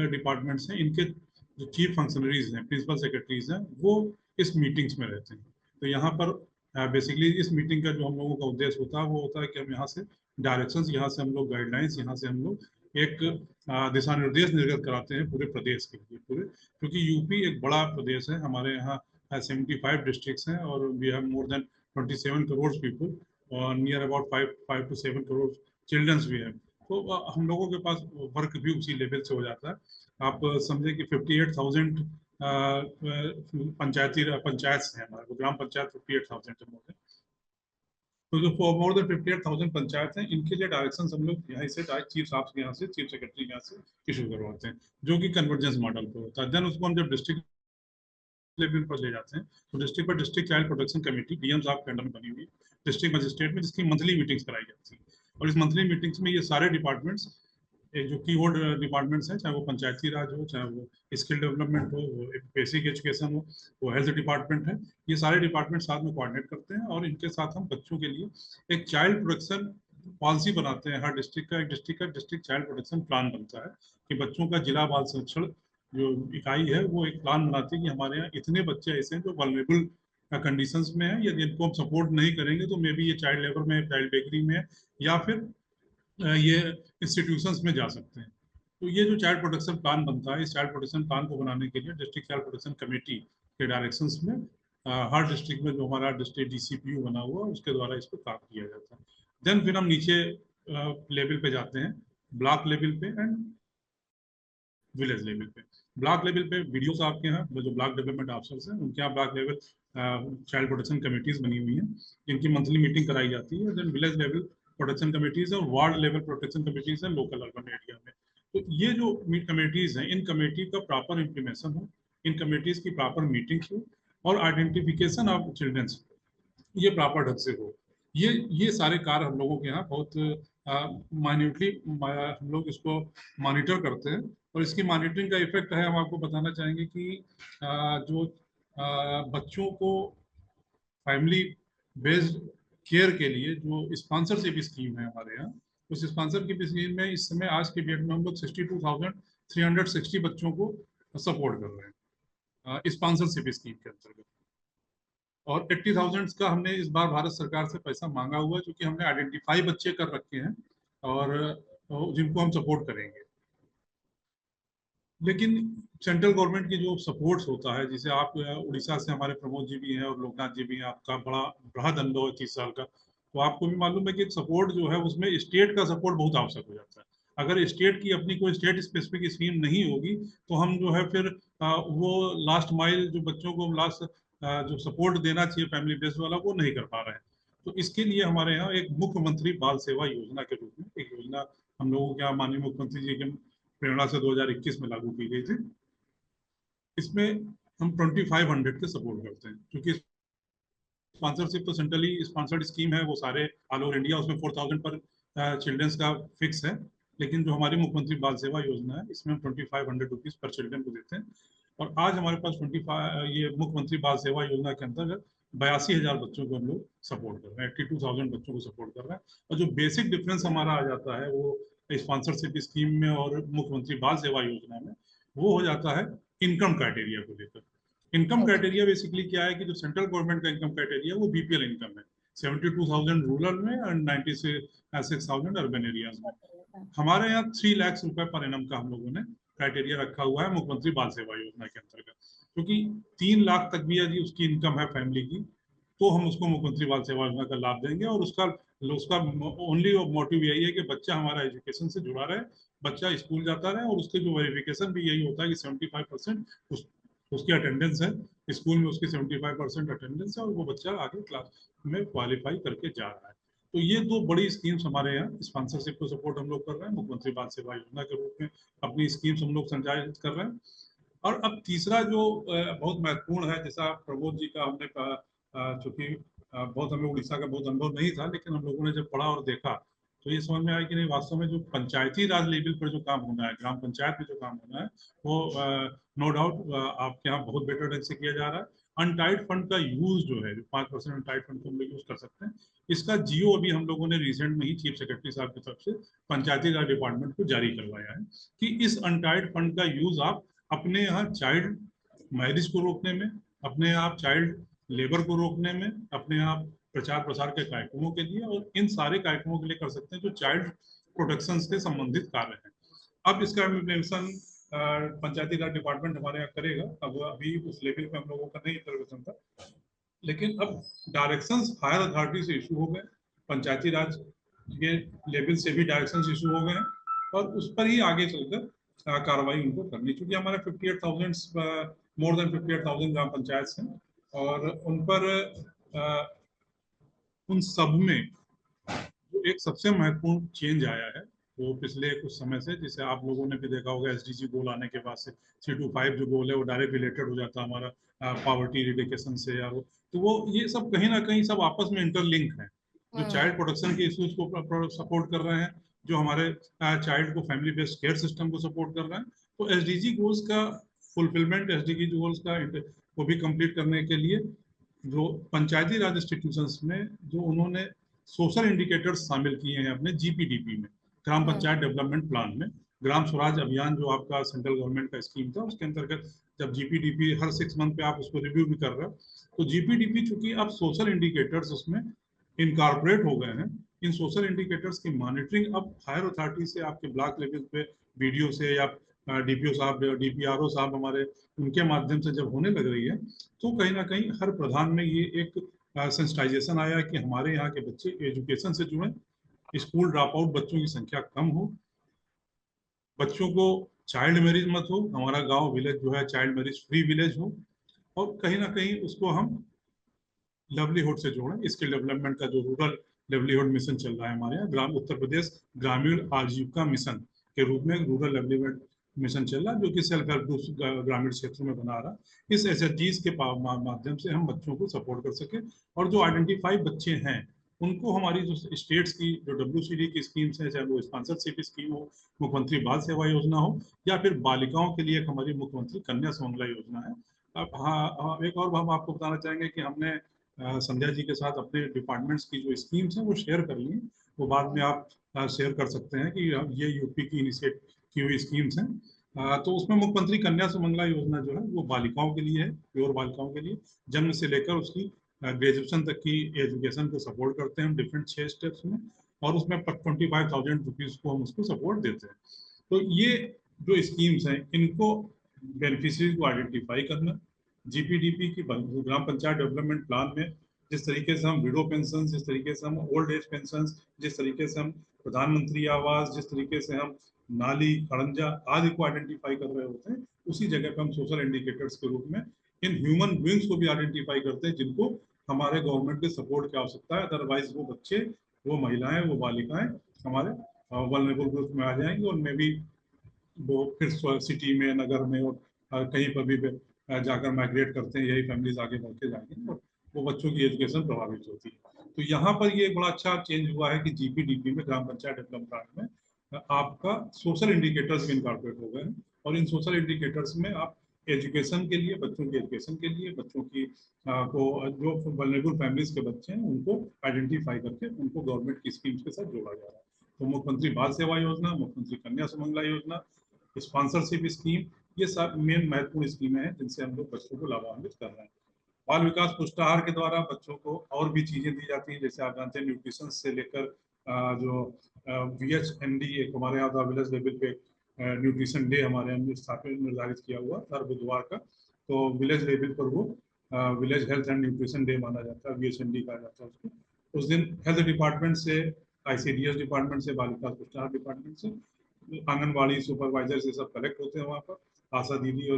डिपार्टमेंट्स हैं, इनके जो चीफ फंक्शनरीज हैं, प्रिंसिपल सेक्रेटरीज हैं, वो इस मीटिंग्स में रहते हैं। तो यहाँ पर बेसिकली इस मीटिंग का जो हम लोगों का उद्देश्य होता है वो होता है कि हम यहाँ से डायरेक्शंस, यहाँ से हम लोग गाइडलाइंस, यहाँ से हम लोग एक दिशा निर्देश निर्गत कराते हैं पूरे प्रदेश के लिए, पूरे, क्योंकि यूपी एक बड़ा प्रदेश है। हमारे यहाँ 75 डिस्ट्रिक्ट्स हैं और we have more than 27 crore people और near about 5 to 7 crore childrens भी हैं। तो हम लोगों के पास वर्क भी उसी लेवल से हो जाता है। आप समझे कि 58,000 पंचायत हैं हमारे को, ग्राम पंचायत 58,000 है मोर देन। तो जो मोर देन 58,000 पंचायत हैं, इनके लिए डायरेक्शन हम लोग यहाँ से चीफ साहब के यहाँ से, चीफ सेक्रेटरी यहाँ से इशू करवाते हैं, जो कि कन्वर्जेंस मॉडल पर होता है। देन उसको हम जब डिस्ट्रिक्ट लेवल पर ले जाते हैं तो डिस्ट्रिक्ट पर district child protection committee DM साहब के अंडर में बनी हुई है, डिस्ट्रिक्ट मजिस्ट्रेट में, जिसकी मंथली मीटिंग्स कराई जाती है। और इस मंथली मीटिंग्स में ये सारे डिपार्टमेंट्स, जो कीवर्ड डिपार्टमेंट्स हैं, चाहे वो पंचायती राज हो, चाहे वो स्किल डेवलपमेंट हो, वो बेसिक एजुकेशन हो, वो हेल्थ डिपार्टमेंट है, ये सारे डिपार्टमेंट साथ में कोऑर्डिनेट करते हैं और इनके साथ हम बच्चों के लिए एक चाइल्ड प्रोटेक्शन पॉलिसी बनाते हैं। हर डिस्ट्रिक्ट का डिस्ट्रिक्ट चाइल्ड प्रोटेक्शन प्लान बनता है कि बच्चों का जिला बाल संरक्षण जो इकाई है वो एक प्लान बनाती है कि हमारे यहाँ इतने बच्चे ऐसे हैं जो वल्नरेबल कंडीशंस में है, यदि इनको हम सपोर्ट नहीं करेंगे तो मे बी ये चाइल्ड लेबर में, चाइल्ड बेकरी में, या फिर ये इंस्टीट्यूशंस में जा सकते हैं। तो ये जो चाइल्ड प्रोटेक्शन प्लान बनता है, इस चाइल्ड प्रोटेक्शन प्लान को बनाने के लिए डिस्ट्रिक्ट चाइल्ड प्रोटेक्शन कमेटी के डायरेक्शंस में हर डिस्ट्रिक्ट में जो हमारा डिस्ट्रिक्ट DCPU बना हुआ है उसके द्वारा इसको काम किया जाता है। देन फिर हम नीचे लेवल पे जाते हैं, ब्लॉक लेवल पे एंड विलेज लेवल पे। ब्लॉक लेवल पे वीडियो साहब के यहाँ जो ब्लॉक डेवलपमेंट ऑफिसर्स हैं उनके यहाँ block level child protection committees बनी हुई हैं, जिनकी मंथली मीटिंग कराई जाती है। Then village level protection committees और वार्ड लेवल प्रोटेक्शन कमेटीज है लोकल अर्बन एरिया में। तो ये जो कमेटीज हैं, इन कमेटी का प्रॉपर इम्प्लीमेशन हो, इन कमेटीज की प्रॉपर मीटिंग हो और आइडेंटिफिकेशन ऑफ चिल्ड्रंस ये प्रॉपर ढंग से हो, ये सारे कार्य हम लोगों के यहाँ बहुत माइन्यूटली हम लोग इसको मॉनिटर करते हैं। और इसकी मॉनिटरिंग का इफेक्ट है, हम आपको बताना चाहेंगे कि जो बच्चों को फैमिली बेस्ड केयर के लिए जो स्पॉन्सरशिप स्कीम है हमारे यहाँ, उस स्पॉन्सरशिप स्कीम में इस समय आज के डेट में हम लोग 62,360 बच्चों को सपोर्ट कर रहे हैं स्पॉन्सरशिप स्कीम के अंतर्गत। और 80,000 का हमने इस बार भारत सरकार से पैसा मांगा हुआ है, क्योंकि हमने आइडेंटिफाई बच्चे कर रखे हैं और जिनको हम सपोर्ट करेंगे। लेकिन सेंट्रल गवर्नमेंट की जो सपोर्ट्स होता है, जैसे आप उड़ीसा से हमारे प्रमोद जी भी हैं और लोकनाथ जी भी हैं, आपका बड़ा अनुभव है 30 साल का, तो आपको भी मालूम है कि सपोर्ट जो है उसमें स्टेट का सपोर्ट बहुत आवश्यक हो जाता है। अगर स्टेट की अपनी कोई स्टेट स्पेसिफिक स्कीम नहीं होगी तो हम जो है फिर वो लास्ट माइल जो बच्चों को लास्ट जो सपोर्ट देना चाहिए फैमिली बेस्ड वाला, वो नहीं कर पा रहे हैं। तो इसके लिए हमारे यहाँ एक मुख्यमंत्री बाल सेवा योजना के रूप में एक योजना हम लोगों के यहाँ माननीय मुख्यमंत्री जी के प्रेरणा से 2021 में लागू की गई थी। इसमें हम 2500 के सपोर्ट करते हैं, क्योंकि स्पॉन्सरशिप तो सेंट्रली स्पॉन्सर्ड स्कीम है, वो सारे ऑल ओवर इंडिया, उसमें 4,000 पर चिल्ड्रंस का फिक्स है। लेकिन जो हमारी मुख्यमंत्री बाल सेवा योजना है, इसमें हम 2500 रुपीज़ पर चिल्ड्रन को देते हैं। और आज हमारे पास ये मुख्यमंत्री बाल सेवा योजना के अंतर्गत 82,000 बच्चों को हम लोग सपोर्ट कर रहे हैं, 82,000 बच्चों को सपोर्ट कर रहे हैं। और जो बेसिक डिफरेंस हमारा आ जाता है वो स्पॉन्सरशिप स्कीम में और मुख्यमंत्री बाल सेवा योजना में, वो हो जाता है इनकम क्राइटेरिया को लेकर। इनकम क्राइटेरिया बेसिकली क्या है कि जो सेंट्रल गवर्नमेंट का इनकम क्राइटेरिया वो बीपीएल इनकम है, 72,000 रूरल में एंड 96,000 अर्बन एरियाज में। हमारे यहाँ 3 लाख रुपए पर एनम का हम लोगों ने क्राइटेरिया रखा हुआ है मुख्यमंत्री बाल सेवा योजना के अंतर्गत, क्योंकि 3 लाख तक भी यदि उसकी इनकम है फैमिली की तो हम उसको मुख्यमंत्री बाल सेवा योजना का लाभ देंगे। और उसका ओनली मोटिव यही है कि बच्चा हमारा एजुकेशन से जुड़ा रहे, बच्चा स्कूल जाता रहे, और उसके जो वेरिफिकेशन भी यही होता है कि 75% उसकी अटेंडेंस है स्कूल में, उसकी 75% अटेंडेंस है और वो बच्चा आगे क्लास में क्वालिफाई करके जा रहा है। तो ये 2 बड़ी स्कीम्स हमारे यहाँ स्पॉन्सरशिप को सपोर्ट हम लोग कर रहे हैं मुख्यमंत्री बाल सेवा योजना के रूप में, अपनी स्कीम्स हम लोग संचालित कर रहे हैं। और अब तीसरा जो बहुत महत्वपूर्ण है, जैसा प्रमोद जी का हमने कहा, चूंकि बहुत हमें उड़ीसा का बहुत अनुभव नहीं था, लेकिन हम लोगों ने जब पढ़ा और देखा तो ये समझ में आया कि नहीं, वास्तव में जो पंचायती राज लेवल पर जो काम होना है, ग्राम पंचायत में जो काम होना है, वो नो डाउट आपके यहाँ बहुत बेटर ढंग से किया जा रहा है। अनटाइड फंड का यूज जो है, जो 5% अनटाइड फंड को हम लोग यूज कर सकते हैं, इसका जियो अभी हम लोगों ने रिसेंट में ही चीफ सेक्रेटरी साहब की तरफ से पंचायती राज डिपार्टमेंट को जारी करवाया है कि इस अनटाइड फंड का यूज आप अपने यहाँ चाइल्ड मैरिज को रोकने में, अपने आप चाइल्ड लेबर को रोकने में, अपने आप प्रचार प्रसार के कार्यक्रमों के लिए और इन सारे कार्यक्रमों के लिए कर सकते हैं जो चाइल्ड प्रोटेक्शन से संबंधित कार्य हैं। अब इसका इम्प्लीमेंटेशन पंचायती राज डिपार्टमेंट हमारे यहाँ करेगा। अब अभी उस लेवल पे हम लोगों का नहीं इंटरवेंशन था, लेकिन अब डायरेक्शंस हायर अथॉरिटी से इशू हो गए, पंचायती राज के लेवल से भी डायरेक्शंस इशू हो गए हैं और उस पर ही आगे चलकर कार्रवाई उनको करनी, क्योंकि हमारे 58,000 मोर देन 58,000 ग्राम पंचायत हैं और उन पर उन सब में जो एक सबसे महत्वपूर्ण चेंज आया है वो पिछले कुछ समय से, जिसे आप लोगों ने भी देखा होगा, एसडीजी गोल आने के बाद से 325 जो गोल है वो डायरेक्ट रिलेटेड हो जाता है हमारा पॉवर्टी रिडिकेशन से, और तो वो ये सब कहीं ना कहीं सब आपस में इंटरलिंक है, जो चाइल्ड प्रोटेक्शन के इश्यूज को सपोर्ट कर रहे हैं, जो हमारे चाइल्ड को फैमिली बेस्ड केयर सिस्टम को सपोर्ट कर रहे हैं। तो एसडीजी गोल्स का फुलफिलमेंट, एसडीजी गोल्स का को भी कंप्लीट करने के लिए जो पंचायती राज इंस्टीट्यूशंस में जो उन्होंने सोशल इंडिकेटर्स शामिल किए हैं अपने जीपीडीपी में, ग्राम पंचायत डेवलपमेंट प्लान में, ग्राम स्वराज अभियान जो आपका सेंट्रल गवर्नमेंट का स्कीम था, उसके अंतर्गत जब जीपीडीपी हर 6 मंथ पे आप उसको रिव्यू भी कर रहे हो, तो जीपीडीपी चूंकि अब सोशल इंडिकेटर्स उसमें इनकॉर्पोरेट हो गए हैं, इन सोशल इंडिकेटर्स की मॉनिटरिंग अब हायर अथॉरिटी से आपके ब्लॉक लेवल पे बीडीओ से या डीपीओ साहब, डीपीआरओ साहब हमारे, उनके माध्यम से जब होने लग रही है, तो कहीं ना कहीं हर प्रधान में ये एक सेंसिटाइजेशन आया कि हमारे यहाँ के बच्चे एजुकेशन से जुड़े, स्कूल ड्रॉप आउट बच्चों की संख्या कम हो, बच्चों को चाइल्ड मैरिज मत हो, हमारा गांव विलेज जो है चाइल्ड मैरिज फ्री विलेज हो, और कहीं ना कहीं उसको हम लाइवलीहुड से जोड़ें। स्किल डेवलपमेंट का जो रूरल लाइवलीहुड मिशन चल रहा है हमारे यहाँ, ग्राम उत्तर प्रदेश ग्रामीण आजीविका मिशन के रूप में रूरल लाइवलीहुड मिशन चल रहा है, जो कि सेल्फ हेल्प ग्रुप ग्रामीण क्षेत्र में बना रहा है। इस एसएचजीज के माध्यम से हम बच्चों को सपोर्ट कर सके, और जो आइडेंटिफाई बच्चे हैं उनको हमारी जो स्टेट्स की जो WCD की स्कीम्स हैं, चाहे वो स्पॉन्सरशिप स्कीम हो, मुख्यमंत्री बाल सेवा योजना हो, या फिर बालिकाओं के लिए हमारी मुख्यमंत्री कन्या सुमंगला योजना है। अब हाँ, एक और हम आपको बताना चाहेंगे कि हमने संध्या जी के साथ अपने डिपार्टमेंट्स की जो स्कीम्स हैं वो शेयर कर ली, वो बाद में आप शेयर कर सकते हैं कि ये यूपी की इनिशिएट की हुई स्कीम्स हैं। तो उसमें मुख्यमंत्री कन्या सुमंगला योजना जो है वो बालिकाओं के लिए है, प्योर बालिकाओं के लिए, जन्म से लेकर उसकी ग्रेजुएशन तक की एजुकेशन को सपोर्ट करते हैं हम डिफरेंट 6 स्टेप्स में, और उसमें 25,000 रुपीज़ को हम उसको सपोर्ट देते हैं। तो ये जो स्कीम्स हैं इनको बेनिफिशरीज को आइडेंटिफाई करना, जीपीडीपी की ग्राम पंचायत डेवलपमेंट प्लान में जिस तरीके से हम विडो पेंशन, जिस तरीके से हम ओल्ड एज पेंशन, जिस तरीके से हम प्रधानमंत्री आवास, जिस तरीके से हम नाली खड़ंजा आदि को आइडेंटिफाई कर रहे होते हैं, उसी जगह पे हम सोशल इंडिकेटर्स के रूप में इन ह्यूमन बीइंग्स को भी आइडेंटिफाई करते हैं जिनको हमारे गवर्नमेंट के सपोर्ट की आवश्यकता है। अदरवाइज वो बच्चे, वो महिलाएं, वो बालिकाएं हमारे वल्नरेबल ग्रुप में आ जाएंगे, और मे भी वो फिर सिटी में, नगर में और कहीं पर भी जाकर माइग्रेट करते हैं, यही फैमिलीज आगे बढ़ते जाएंगे और वो बच्चों की एजुकेशन प्रभावित होती है। तो यहाँ पर ये बड़ा अच्छा चेंज हुआ है कि जीपीडीपी में, ग्राम पंचायत डेवलपमेंट प्लान में, आपका सोशल इंडिकेटर्स भी इनकॉर्पोरेट हो गए हैं, और इन सोशल इंडिकेटर्स में आप एजुकेशन के लिए, बच्चों की एजुकेशन के लिए, बच्चों की को जो वल्नरेबल फैमिलीज के बच्चे हैं उनको आइडेंटिफाई करके उनको गवर्नमेंट की स्कीम्स के साथ जोड़ा जा रहा है। तो मुख्यमंत्री बाल सेवा योजना, मुख्यमंत्री कन्या सुमंगला योजना, स्पॉन्सरशिप स्कीम ये सब मेन महत्वपूर्ण स्कीमें हैं जिनसे हम लोग बच्चों को लाभान्वित कर रहे हैं। बाल विकास पुष्टाहार के द्वारा बच्चों को और भी चीजें दी जाती हैं, जैसे आप जानते हैं न्यूट्रिशन से लेकर जो VHND एक हमारे यहाँ था विलेज लेवल पे न्यूट्रिशन डे हमारे यहाँ स्थापित निर्धारित किया हुआ हर बुधवार का। तो विलेज लेवल पर वो village health and nutrition day माना जाता है, VHND कहा जाता है उसको। उस दिन हेल्थ डिपार्टमेंट से, ICDS डिपार्टमेंट से, बाल विकास पुष्टाहार डिपार्टमेंट से, आंगनबाड़ी सुपरवाइजर से सब कलेक्ट होते हैं वहाँ पर, आशा दीदी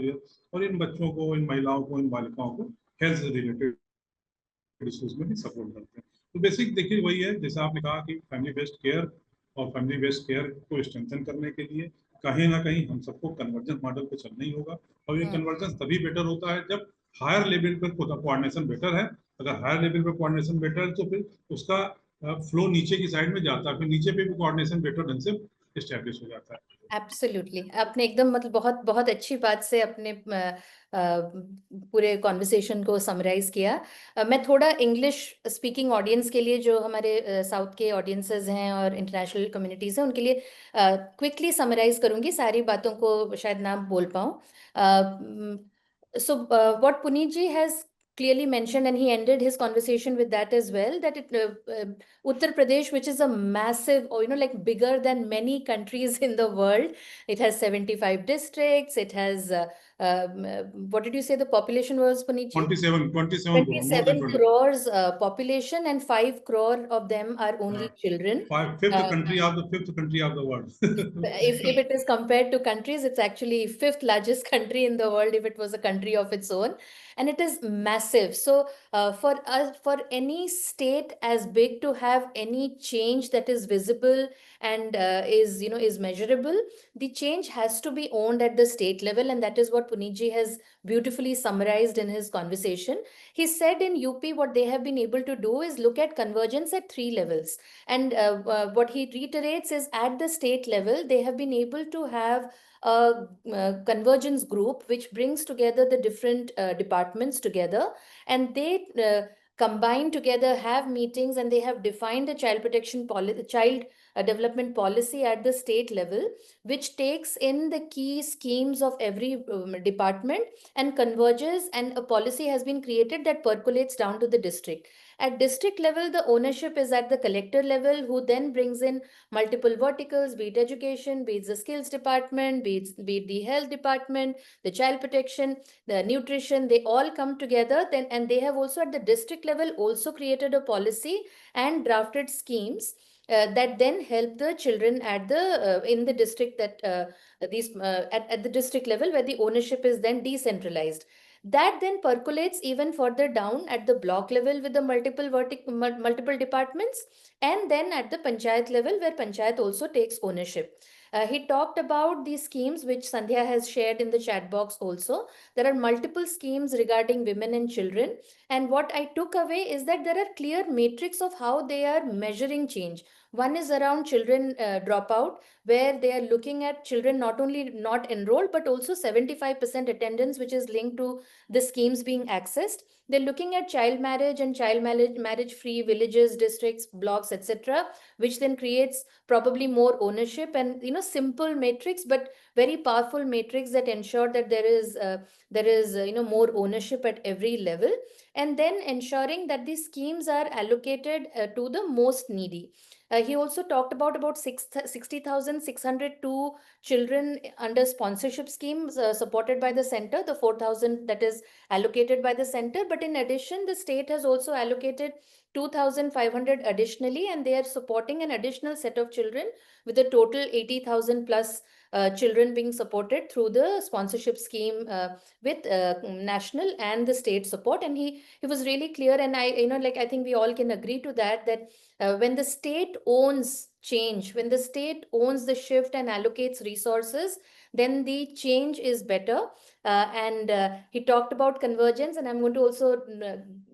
और इन बच्चों को, इन महिलाओं को, इन बालिकाओं को हेल्थ से रिलेटेड इश्यूज में भी सपोर्ट करते हैं। तो बेसिक देखिए वही है, जैसा आपने कहा कि फैमिली बेस्ड केयर और फैमिली बेस्ड केयर को स्ट्रेंथन करने के लिए कहीं ना कहीं हम सबको कन्वर्जेंस मॉडल पे चलना ही होगा। और ये कन्वर्जेंस तभी बेटर होता है जब हायर लेवल पर कोऑर्डिनेशन बेटर है। अगर हायर लेवल पर कोऑर्डिनेशन बेटर है तो फिर उसका फ्लो नीचे की साइड में जाता है, फिर नीचे पे भी कोऑर्डिनेशन बेटर ढंग से एस्टेब्लिश हो जाता है। एब्सोल्युटली, आपने एकदम मतलब बहुत बहुत अच्छी बात से अपने पूरे कॉन्वर्सेशन को समराइज किया। मैं थोड़ा इंग्लिश स्पीकिंग ऑडियंस के लिए, जो हमारे साउथ के ऑडियंसेस हैं और इंटरनेशनल कम्युनिटीज़ हैं, उनके लिए क्विकली समराइज करूंगी, सारी बातों को शायद ना बोल पाऊँ। So what Puneet ji has clearly mentioned, and he ended his conversation with that as well, that Uttar Pradesh, which is a massive, or like bigger than many countries in the world, it has 75 districts. It has what did you say the population was, Puneet ji? 27 crore, more than 27 20. crores population, and 5 crore of them are only children. Fifth country of the world. If it is compared to countries, it's actually fifth largest country in the world if it was a country of its own, and it is massive. So for us, for any state as big to have any change that is visible and is measurable, the change has to be owned at the state level, and that is what Puneetji has beautifully summarized in his conversation. He said in UP what they have been able to do is look at convergence at 3 levels. And what he reiterates is at the state level, they have been able to have a convergence group which brings together the different departments together, and they combine together, have meetings, and they have defined a child protection policy, child development policy at the state level, which takes in the key schemes of every department and converges, and a policy has been created that percolates down to the district. At district level, the ownership is at the collector level, who then brings in multiple verticals, be it education, be it the skills department, be it the health department, the child protection, the nutrition. They all come together then, and they have also at the district level also created a policy and drafted schemes that then help the children at the in the district, that at the district level, where the ownership is then decentralized. That then percolates even further down at the block level with the multiple departments, and then at the panchayat level, where panchayat also takes ownership. He talked about these schemes which Sandhya has shared in the chat box also. There are multiple schemes regarding women and children, and what I took away is that there are clear metrics of how they are measuring change. One is around children dropout, where they are looking at children not only not enrolled but also 75% attendance, which is linked to the schemes being accessed. They're looking at child marriage and child marriage free villages, districts, blocks, etc., which then creates probably more ownership, and simple matrix but very powerful matrix that ensure that there is more ownership at every level, and then ensuring that these schemes are allocated to the most needy. He also talked about 60,602 children under sponsorship schemes supported by the center, the 4,000 that is allocated by the center. But in addition, the state has also allocated 2,500 additionally, and they are supporting an additional set of children with a total 80,000 plus children being supported through the sponsorship scheme with national and the state support. And he was really clear, and I think we all can agree to that when the state owns change, when the state owns the shift and allocates resources, then the change is better. And he talked about convergence, and I'm going to also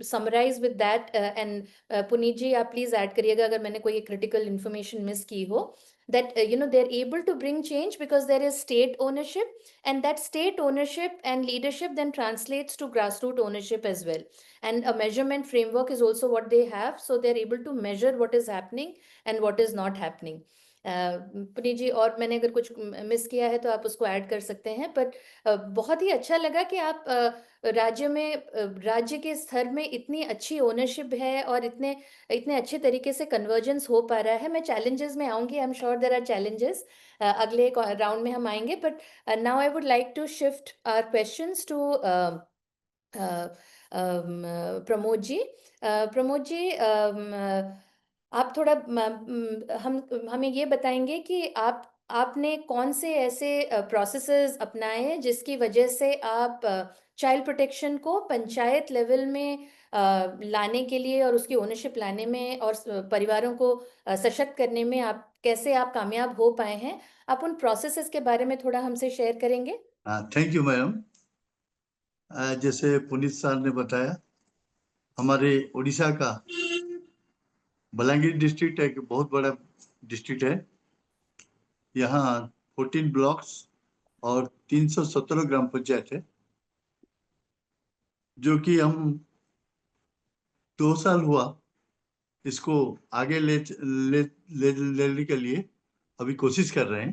summarize with that. And Puneet ji, आप please add करिएगा अगर मैंने कोई critical information miss की हो. That they're able to bring change because there is state ownership, and that state ownership and leadership then translates to grassroots ownership as well. And a measurement framework is also what they have, so they're able to measure what is happening and what is not happening. Puneet जी, और मैंने अगर कुछ miss किया है तो आप उसको add कर सकते हैं। पर बहुत ही अच्छा लगा कि आप राज्य के स्तर में इतनी अच्छी ओनरशिप है और इतने इतने अच्छे तरीके से कन्वर्जेंस हो पा रहा है। मैं चैलेंजेस में आऊंगी, I am sure there are challenges, अगले राउंड में हम आएंगे। But now I would like to shift our questions to Pramod ji. Pramod ji, आप थोड़ा हम हमें ये बताएंगे कि आपने कौन से ऐसे प्रोसेसेस अपनाए हैं जिसकी वजह से आप चाइल्ड प्रोटेक्शन को पंचायत लेवल में लाने के लिए और उसकी ओनरशिप लाने में और परिवारों को सशक्त करने में आप कैसे कामयाब हो पाए हैं? आप उन प्रोसेसेस के बारे में थोड़ा हमसे शेयर करेंगे? Thank you ma'am. जैसे पुनीत सर ने बताया, हमारे उड़ीसा का बलांगीर डिस्ट्रिक्ट एक बहुत बड़ा डिस्ट्रिक्ट है। यहाँ 14 ब्लॉक्स और 317 ग्राम पंचायत है, जो कि हम 2 साल हुआ इसको आगे लेने के लिए अभी कोशिश कर रहे हैं।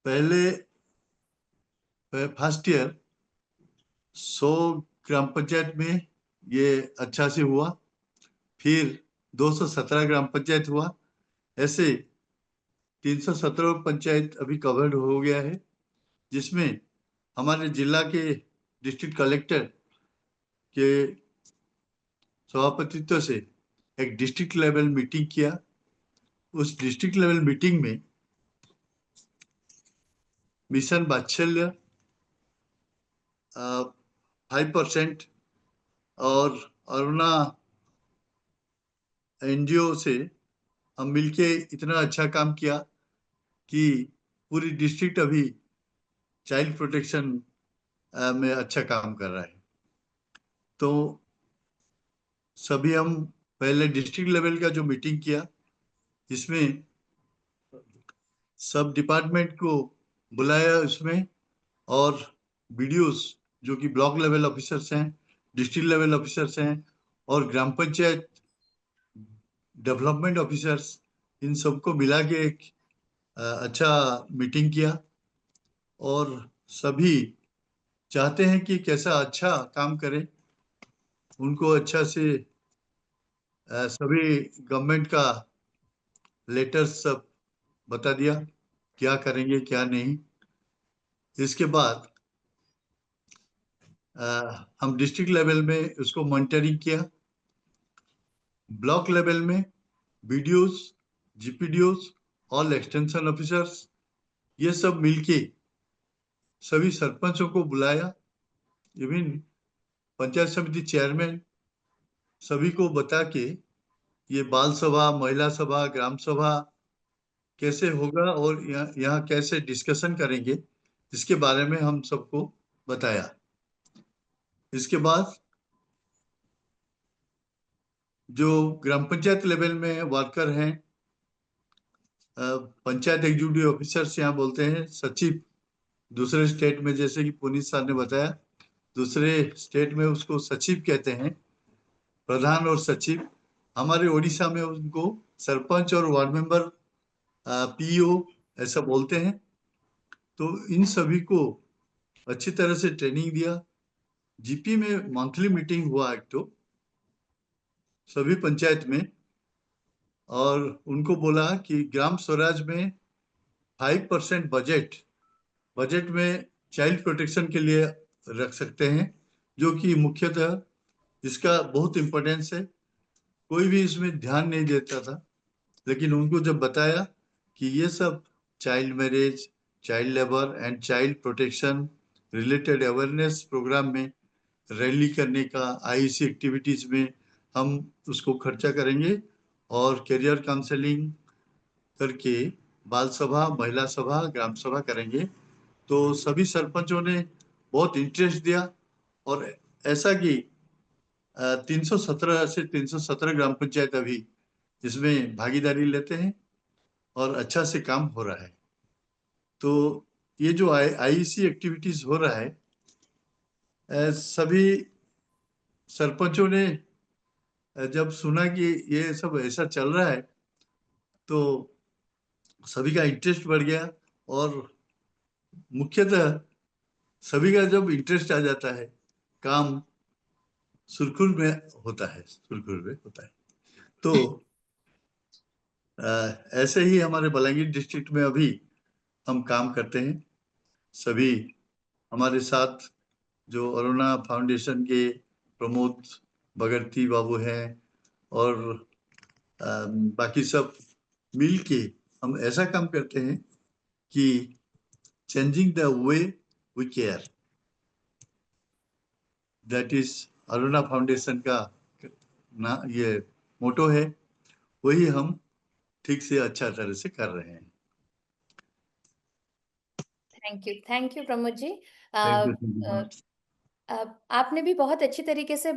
पहले फर्स्ट ईयर 100 ग्राम पंचायत में ये अच्छा से हुआ, फिर 217 ग्राम पंचायत हुआ। ऐसे 317 पंचायत अभी कवर्ड हो गया है, जिसमें हमारे जिला के डिस्ट्रिक्ट कलेक्टर के सभापतित्व से एक डिस्ट्रिक्ट लेवल मीटिंग किया। उस डिस्ट्रिक्ट लेवल मीटिंग में मिशन वात्सल्य 5% और अरुणा एनजीओ से हम मिलके इतना अच्छा काम किया कि पूरी डिस्ट्रिक्ट अभी चाइल्ड प्रोटेक्शन में अच्छा काम कर रहा है। तो सभी हम पहले डिस्ट्रिक्ट लेवल का जो मीटिंग किया, जिसमें सब डिपार्टमेंट को बुलाया उसमें, और बीडीओस जो कि ब्लॉक लेवल ऑफिसर्स हैं, डिस्ट्रिक्ट लेवल ऑफिसर्स हैं, और ग्राम पंचायत डेवलपमेंट ऑफिसर्स, इन सबको मिला के एक अच्छा मीटिंग किया। और सभी चाहते हैं कि कैसा अच्छा काम करें, उनको अच्छा से सभी गवर्नमेंट का लेटर्स सब बता दिया, क्या करेंगे क्या नहीं। इसके बाद हम डिस्ट्रिक्ट लेवल में उसको मॉनिटरिंग किया। ब्लॉक लेवल में बीडीओस, जीपीडीओस, ऑल एक्सटेंशन ऑफिसर्स, ये सब मिलके सभी सरपंचों को बुलाया, इवन पंचायत समिति चेयरमैन, सभी को बता के ये बाल सभा, महिला सभा, ग्राम सभा कैसे होगा और यहाँ कैसे डिस्कशन करेंगे, इसके बारे में हम सबको बताया। इसके बाद जो ग्राम पंचायत लेवल में वर्कर हैं, पंचायत एग्जीक्यूटिव ऑफिसर्स यहाँ बोलते हैं, सचिव दूसरे स्टेट में, जैसे कि पुनीत सर ने बताया, दूसरे स्टेट में उसको सचिव कहते हैं, प्रधान और सचिव। हमारे उड़ीसा में उनको सरपंच और वार्ड मेंबर, पीओ ऐसा बोलते हैं। तो इन सभी को अच्छी तरह से ट्रेनिंग दिया। जीपी में मंथली मीटिंग हुआ एक तो सभी पंचायत में, और उनको बोला कि ग्राम स्वराज में 5% बजट में चाइल्ड प्रोटेक्शन के लिए रख सकते हैं, जो कि मुख्यतः इसका बहुत इम्पोर्टेंस है। कोई भी इसमें ध्यान नहीं देता था, लेकिन उनको जब बताया कि ये सब child marriage, child labour and child protection related awareness programme में रैली करने का, आईसी एक्टिविटीज में हम उसको खर्चा करेंगे, और कैरियर काउंसलिंग करके बाल सभा, महिला सभा, ग्राम सभा करेंगे। तो सभी सरपंचों ने बहुत इंटरेस्ट दिया, और ऐसा कि 317 से 317 ग्राम पंचायत अभी इसमें भागीदारी लेते हैं और अच्छा से काम हो रहा है। तो ये जो आईसी एक्टिविटीज हो रहा है, सभी सरपंचों ने जब सुना कि ये सब ऐसा चल रहा है, तो सभी का इंटरेस्ट बढ़ गया और मुख्यतः सभी का जब इंटरेस्ट आ जाता है, काम सुरखुर में होता है, सुरखुर में होता है। तो ऐसे ही हमारे बलांगीर डिस्ट्रिक्ट में अभी हम काम करते हैं। सभी हमारे साथ जो अरुणा फाउंडेशन के प्रमोद भगती बाबू हैं और बाकी सब मिल के हम ऐसा काम करते हैं कि changing the way we care, that is Aruna foundation का ना ये मोटो है, वही हम ठीक से अच्छा तरह से कर रहे हैं। Thank you Pramod ji. Thank a, you. आपने भी बहुत अच्छी तरीके से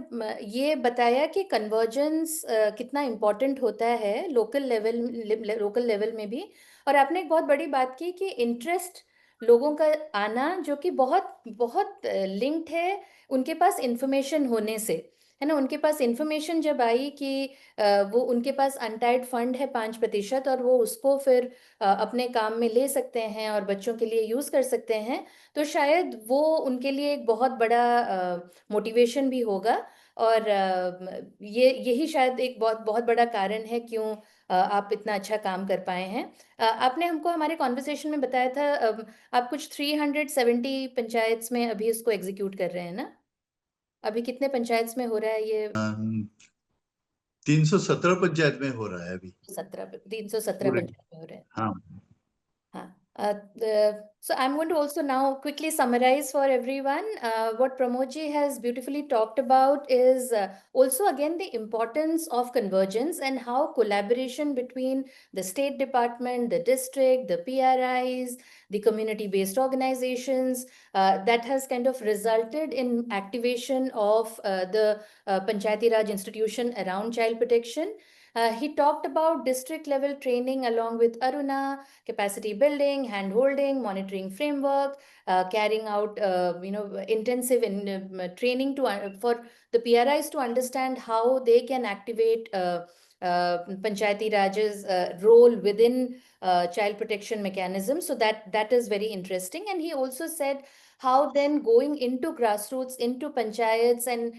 ये बताया कि कन्वर्जेंस कितना इम्पोर्टेंट होता है लोकल लेवल में भी। और आपने एक बहुत बड़ी बात की कि इंटरेस्ट लोगों का आना जो कि बहुत बहुत लिंक्ड है उनके पास इंफॉर्मेशन होने से, है ना। उनके पास इंफॉर्मेशन जब आई कि वो उनके पास अनटाइड फंड है 5% और वो उसको फिर अपने काम में ले सकते हैं और बच्चों के लिए यूज़ कर सकते हैं, तो शायद वो उनके लिए एक बहुत बड़ा मोटिवेशन भी होगा। और ये यही शायद एक बहुत बहुत बड़ा कारण है क्यों आप इतना अच्छा काम कर पाए हैं। आपने हमको हमारे कॉन्वर्सेशन में बताया था आप कुछ 370 पंचायत में अभी इसको एग्जीक्यूट कर रहे हैं ना। अभी कितने पंचायत में हो रहा है ये? 317 पंचायत में हो रहा है अभी 317 पूरे। पंचायत में हो रहा है। हाँ, So I'm going to also now quickly summarize for everyone. What Pramod ji has beautifully talked about is also again the importance of convergence and how collaboration between the state department, the district, the PRIs, the community-based organizations, that has kind of resulted in activation of the Panchayati Raj institution around child protection. He talked about district level training along with Aruna, capacity building, hand holding, monitoring framework, carrying out intensive training for the PRIs to understand how they can activate Panchayati Raj's role within child protection mechanism. So that is very interesting. And he also said how then going into grassroots, into panchayats and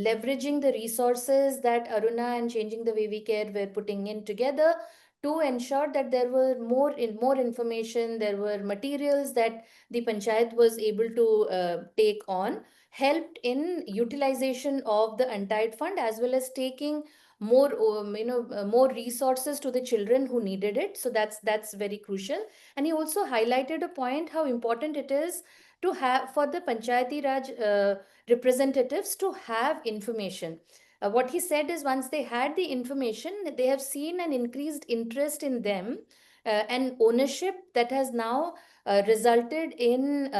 leveraging the resources that Aruna and Changing the Way We Care were putting in together to ensure that there were more information, there were materials that the panchayat was able to take on, helped in utilization of the untied fund as well as taking more more resources to the children who needed it. So that's very crucial. And he also highlighted a point how important it is to have for the Panchayati Raj representatives to have information. What he said is once they had the information, they have seen an increased interest in them and ownership that has now resulted in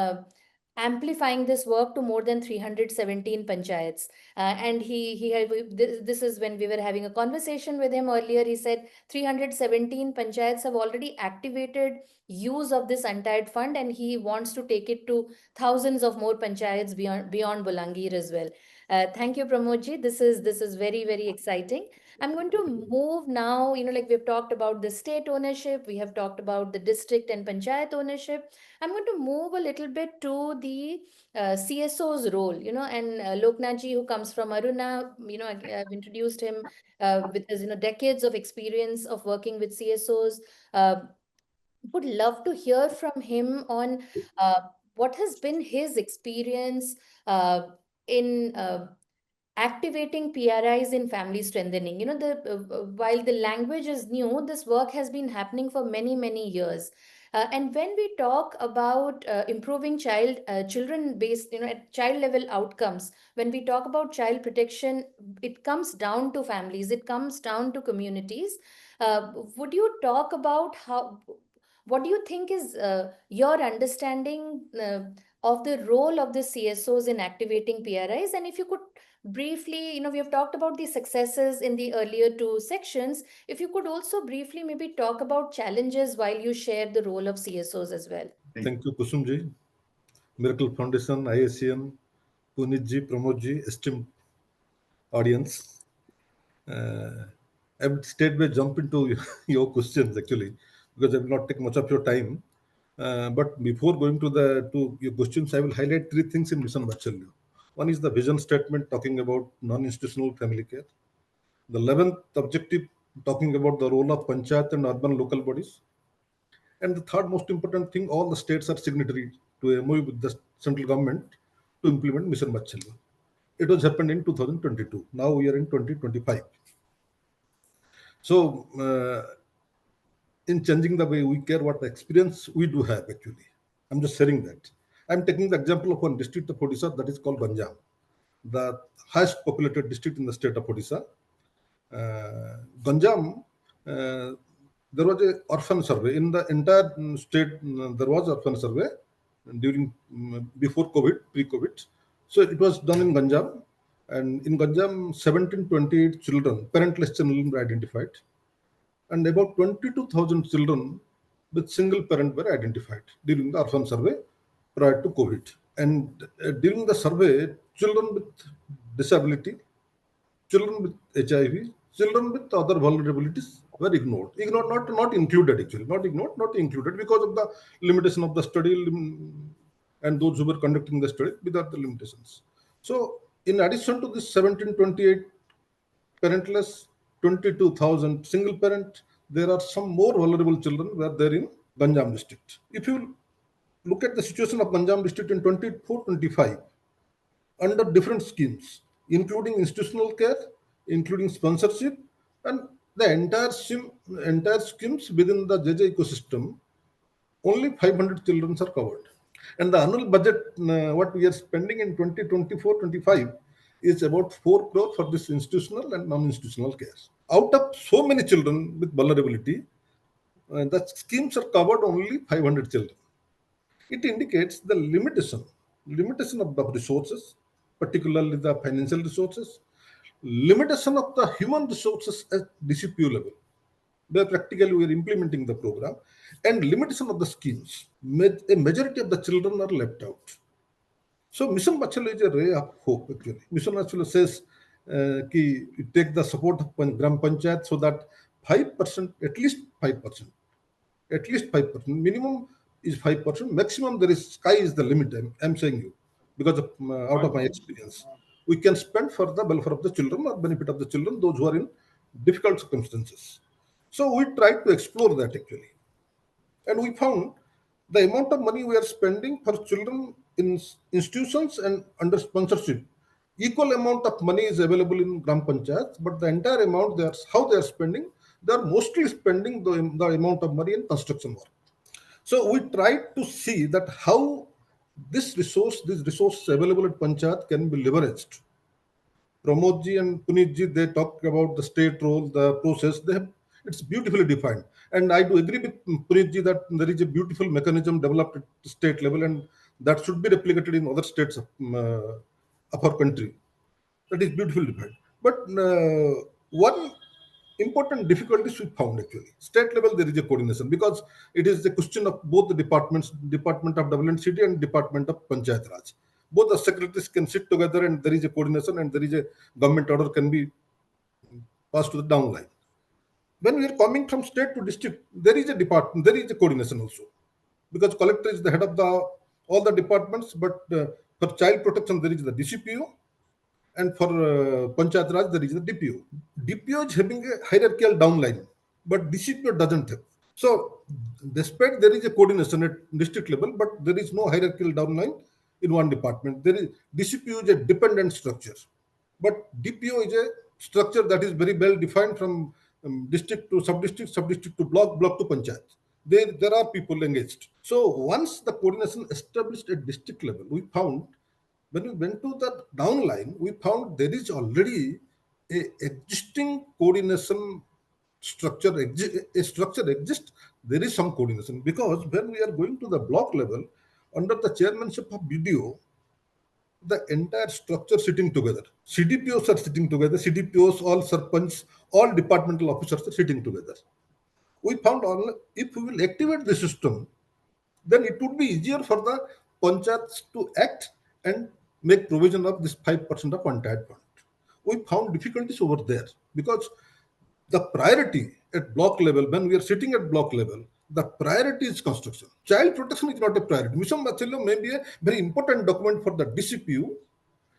amplifying this work to more than 317 panchayats. And he had, this is when we were having a conversation with him earlier. He said 317 panchayats have already activated use of this untied fund, and he wants to take it to thousands of more panchayats beyond Bolangir as well. Thank you, Pramod ji. This is very, very exciting. I'm going to move now, like we've talked about the state ownership, we have talked about the district and panchayat ownership. I'm going to move a little bit to the CSO's role, and Loknath ji, who comes from Aruna, I've introduced him with his, decades of experience of working with CSOs. Would love to hear from him on what has been his experience in activating PRIs in family strengthening. While the language is new, this work has been happening for many, many years. And when we talk about improving children-based, at child level outcomes, when we talk about child protection, it comes down to families, it comes down to communities. Would you talk about what do you think is your understanding of the role of the CSOs in activating PRIs? And if you could briefly, we have talked about the successes in the earlier two sections. If you could also briefly maybe talk about challenges while you share the role of CSOs as well. Thank you, Kusum ji. Miracle Foundation, IACN, Punit ji, Pramod ji, esteemed audience. I would straightway jump into your questions actually, because I will not take much of your time. But before going to your questions, I will highlight three things in Mission Vatsalya. One is the vision statement talking about non-institutional family care. The 11th objective talking about the role of panchayat and urban local bodies. And the third most important thing, all the states are signatory to a MOU with the central government to implement Mission Vatsalya. It was happened in 2022. Now we are in 2025. So, in changing the way we care, what experience we do have actually. I'm just sharing that. I'm taking the example of one district of Odisha that is called Ganjam, the highest populated district in the state of Odisha. Ganjam, there was a orphan survey in the entire state. There was orphan survey during before COVID, pre-COVID. So it was done in Ganjam, and in Ganjam, 1728 children, parentless children were identified, and about 22,000 children with single parent were identified during the orphan survey prior to COVID. And during the survey, children with disability, children with HIV, children with other vulnerabilities were ignored. Ignored, not included actually, not ignored, not included because of the limitation of the study and those who were conducting the study without the limitations. So, in addition to this 1728 parentless, 22,000 single parent, there are some more vulnerable children were there in Ganjam district. If you look at the situation of Ganjam district in 24-25, under different schemes, including institutional care, including sponsorship, and the entire schemes within the JJ ecosystem, only 500 children are covered. And the annual budget, what we are spending in 2024-25 is about 4 crore for this institutional and non-institutional care. Out of so many children with vulnerability, the schemes are covered only 500 children. It indicates the limitation of the resources, particularly the financial resources, limitation of the human resources at DCPO level, where practically we are implementing the program, and limitation of the schemes. A majority of the children are left out. So Mission Vatsalya is a ray of hope actually. Mission Vatsalya says you take the support of Gram Panchayat so that 5%, at least 5%, minimum is 5%, maximum there is, sky is the limit, I'm saying you, because of, out of my experience. We can spend for the welfare of the children or benefit of the children, those who are in difficult circumstances. So we tried to explore that actually. And we found the amount of money we are spending for children in institutions and under sponsorship, equal amount of money is available in Gram Panchayat, but the entire amount, how they are spending, they are mostly spending the amount of money in construction work. So we tried to see that how this resource available at Panchayat can be leveraged. Pramodji and Punitji, they talk about the state role, the process, it's beautifully defined. And I do agree with Punitji that there is a beautiful mechanism developed at the state level, and that should be replicated in other states of our country. That is beautifully defined. But one important difficulties we found actually. State level, there is a coordination because it is a question of both the departments, Department of WNCD and Department of Panchayat Raj. Both the secretaries can sit together and there is a coordination and there is a government order can be passed to the downline. When we are coming from state to district, there is a department, there is a coordination also. Because collector is the head of all the departments, but for child protection, there is the DCPO, and for Panchayat Raj, there is the DPO. DPO is having a hierarchical downline, but DCPO doesn't have. So, despite there is a coordination at district level, but there is no hierarchical downline in one department. DCPO is a dependent structure, but DPO is a structure that is very well defined from district to sub-district, sub-district to block, block to Panchayat. There are people engaged. So once the coordination established at district level, we found when we went to the downline, we found there is already a existing coordination structure. A structure exists. There is some coordination because when we are going to the block level, under the chairmanship of BDO, the entire structure sitting together. CDPOs are sitting together. CDPOs, all sarpanch, all departmental officers are sitting together. We found if we will activate the system, then it would be easier for the panchayats to act and make provision of this 5% of one-tied fund. We found difficulties over there because the priority at block level, when we are sitting at block level, the priority is construction. Child protection is not a priority. Mission Vachilya may be a very important document for the DCPU,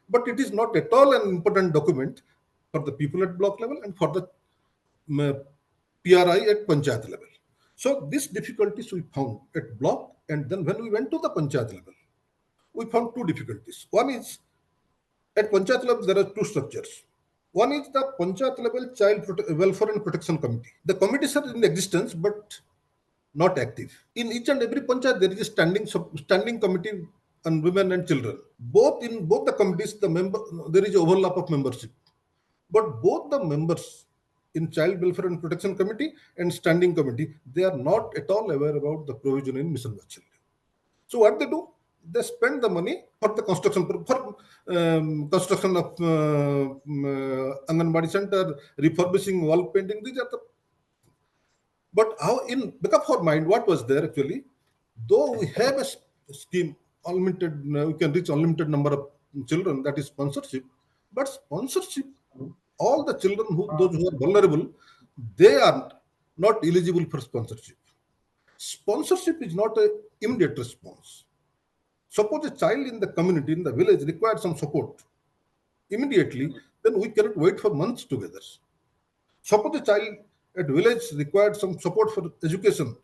but it is not at all an important document for the people at block level and for the PRI at Panchayat level. So these difficulties we found at block, and then when we went to the Panchayat level, we found two difficulties. One is at Panchayat level, there are two structures. One is the Panchayat level Welfare and Protection Committee. The committees are in existence, but not active. In each and every Panchayat, there is a standing committee on women and children. In both the committees, there is overlap of membership. But both the members in Child Welfare and Protection Committee and Standing Committee, they are not at all aware about the provision in Mission Vachilya. So what they do? They spend the money for the construction construction of Anganwadi center, refurbishing, wall painting. These are the. But how in back of our mind, what was there actually? Though we have a scheme, unlimited, we can reach unlimited number of children, that is sponsorship. But sponsorship, all the children those who are vulnerable, they are not eligible for sponsorship. Sponsorship is not an immediate response. Suppose a child in the community, in the village, requires some support immediately, then we cannot wait for months together. Suppose a child at village requires some support for education,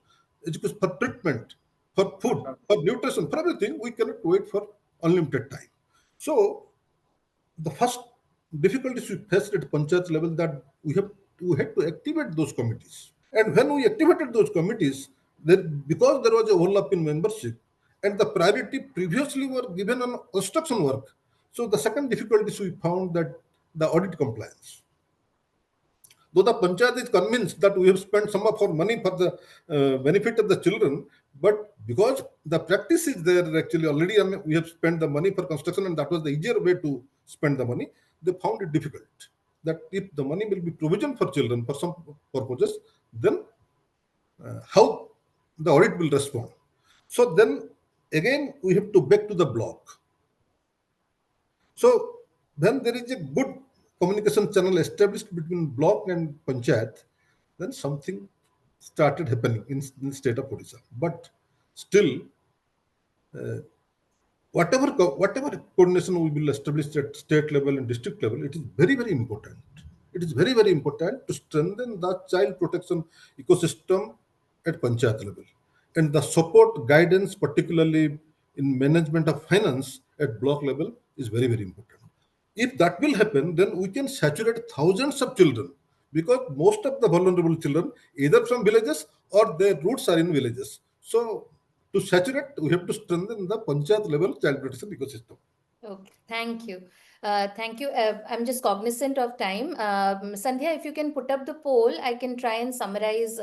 for treatment, for food, for nutrition, for everything, we cannot wait for unlimited time. So the first difficulties we faced at Panchayat level, that we had to activate those committees. And when we activated those committees, because there was a overlap in membership, and the priority previously were given on construction work. So the second difficulties we found that the audit compliance. Though the Panchayat is convinced that we have spent some of our money for the benefit of the children, but because the practice is there actually already, we have spent the money for construction and that was the easier way to spend the money, they found it difficult. That if the money will be provision for children for some purposes, then how the audit will respond. So then again, we have to back to the block. So then there is a good communication channel established between block and Panchayat, then something started happening in the state of Odisha. But still, whatever coordination we will establish at state level and district level, it is very, very important. It is very, very important to strengthen the child protection ecosystem at Panchayat level. And the support guidance, particularly in management of finance at block level, is very, very important. If that will happen, then we can saturate thousands of children, because most of the vulnerable children either from villages or their roots are in villages. So to saturate, we have to strengthen the Panchayat level child protection ecosystem. Okay, thank you. Thank you. I'm just cognizant of time. Sandhya, if you can put up the poll, I can try and summarize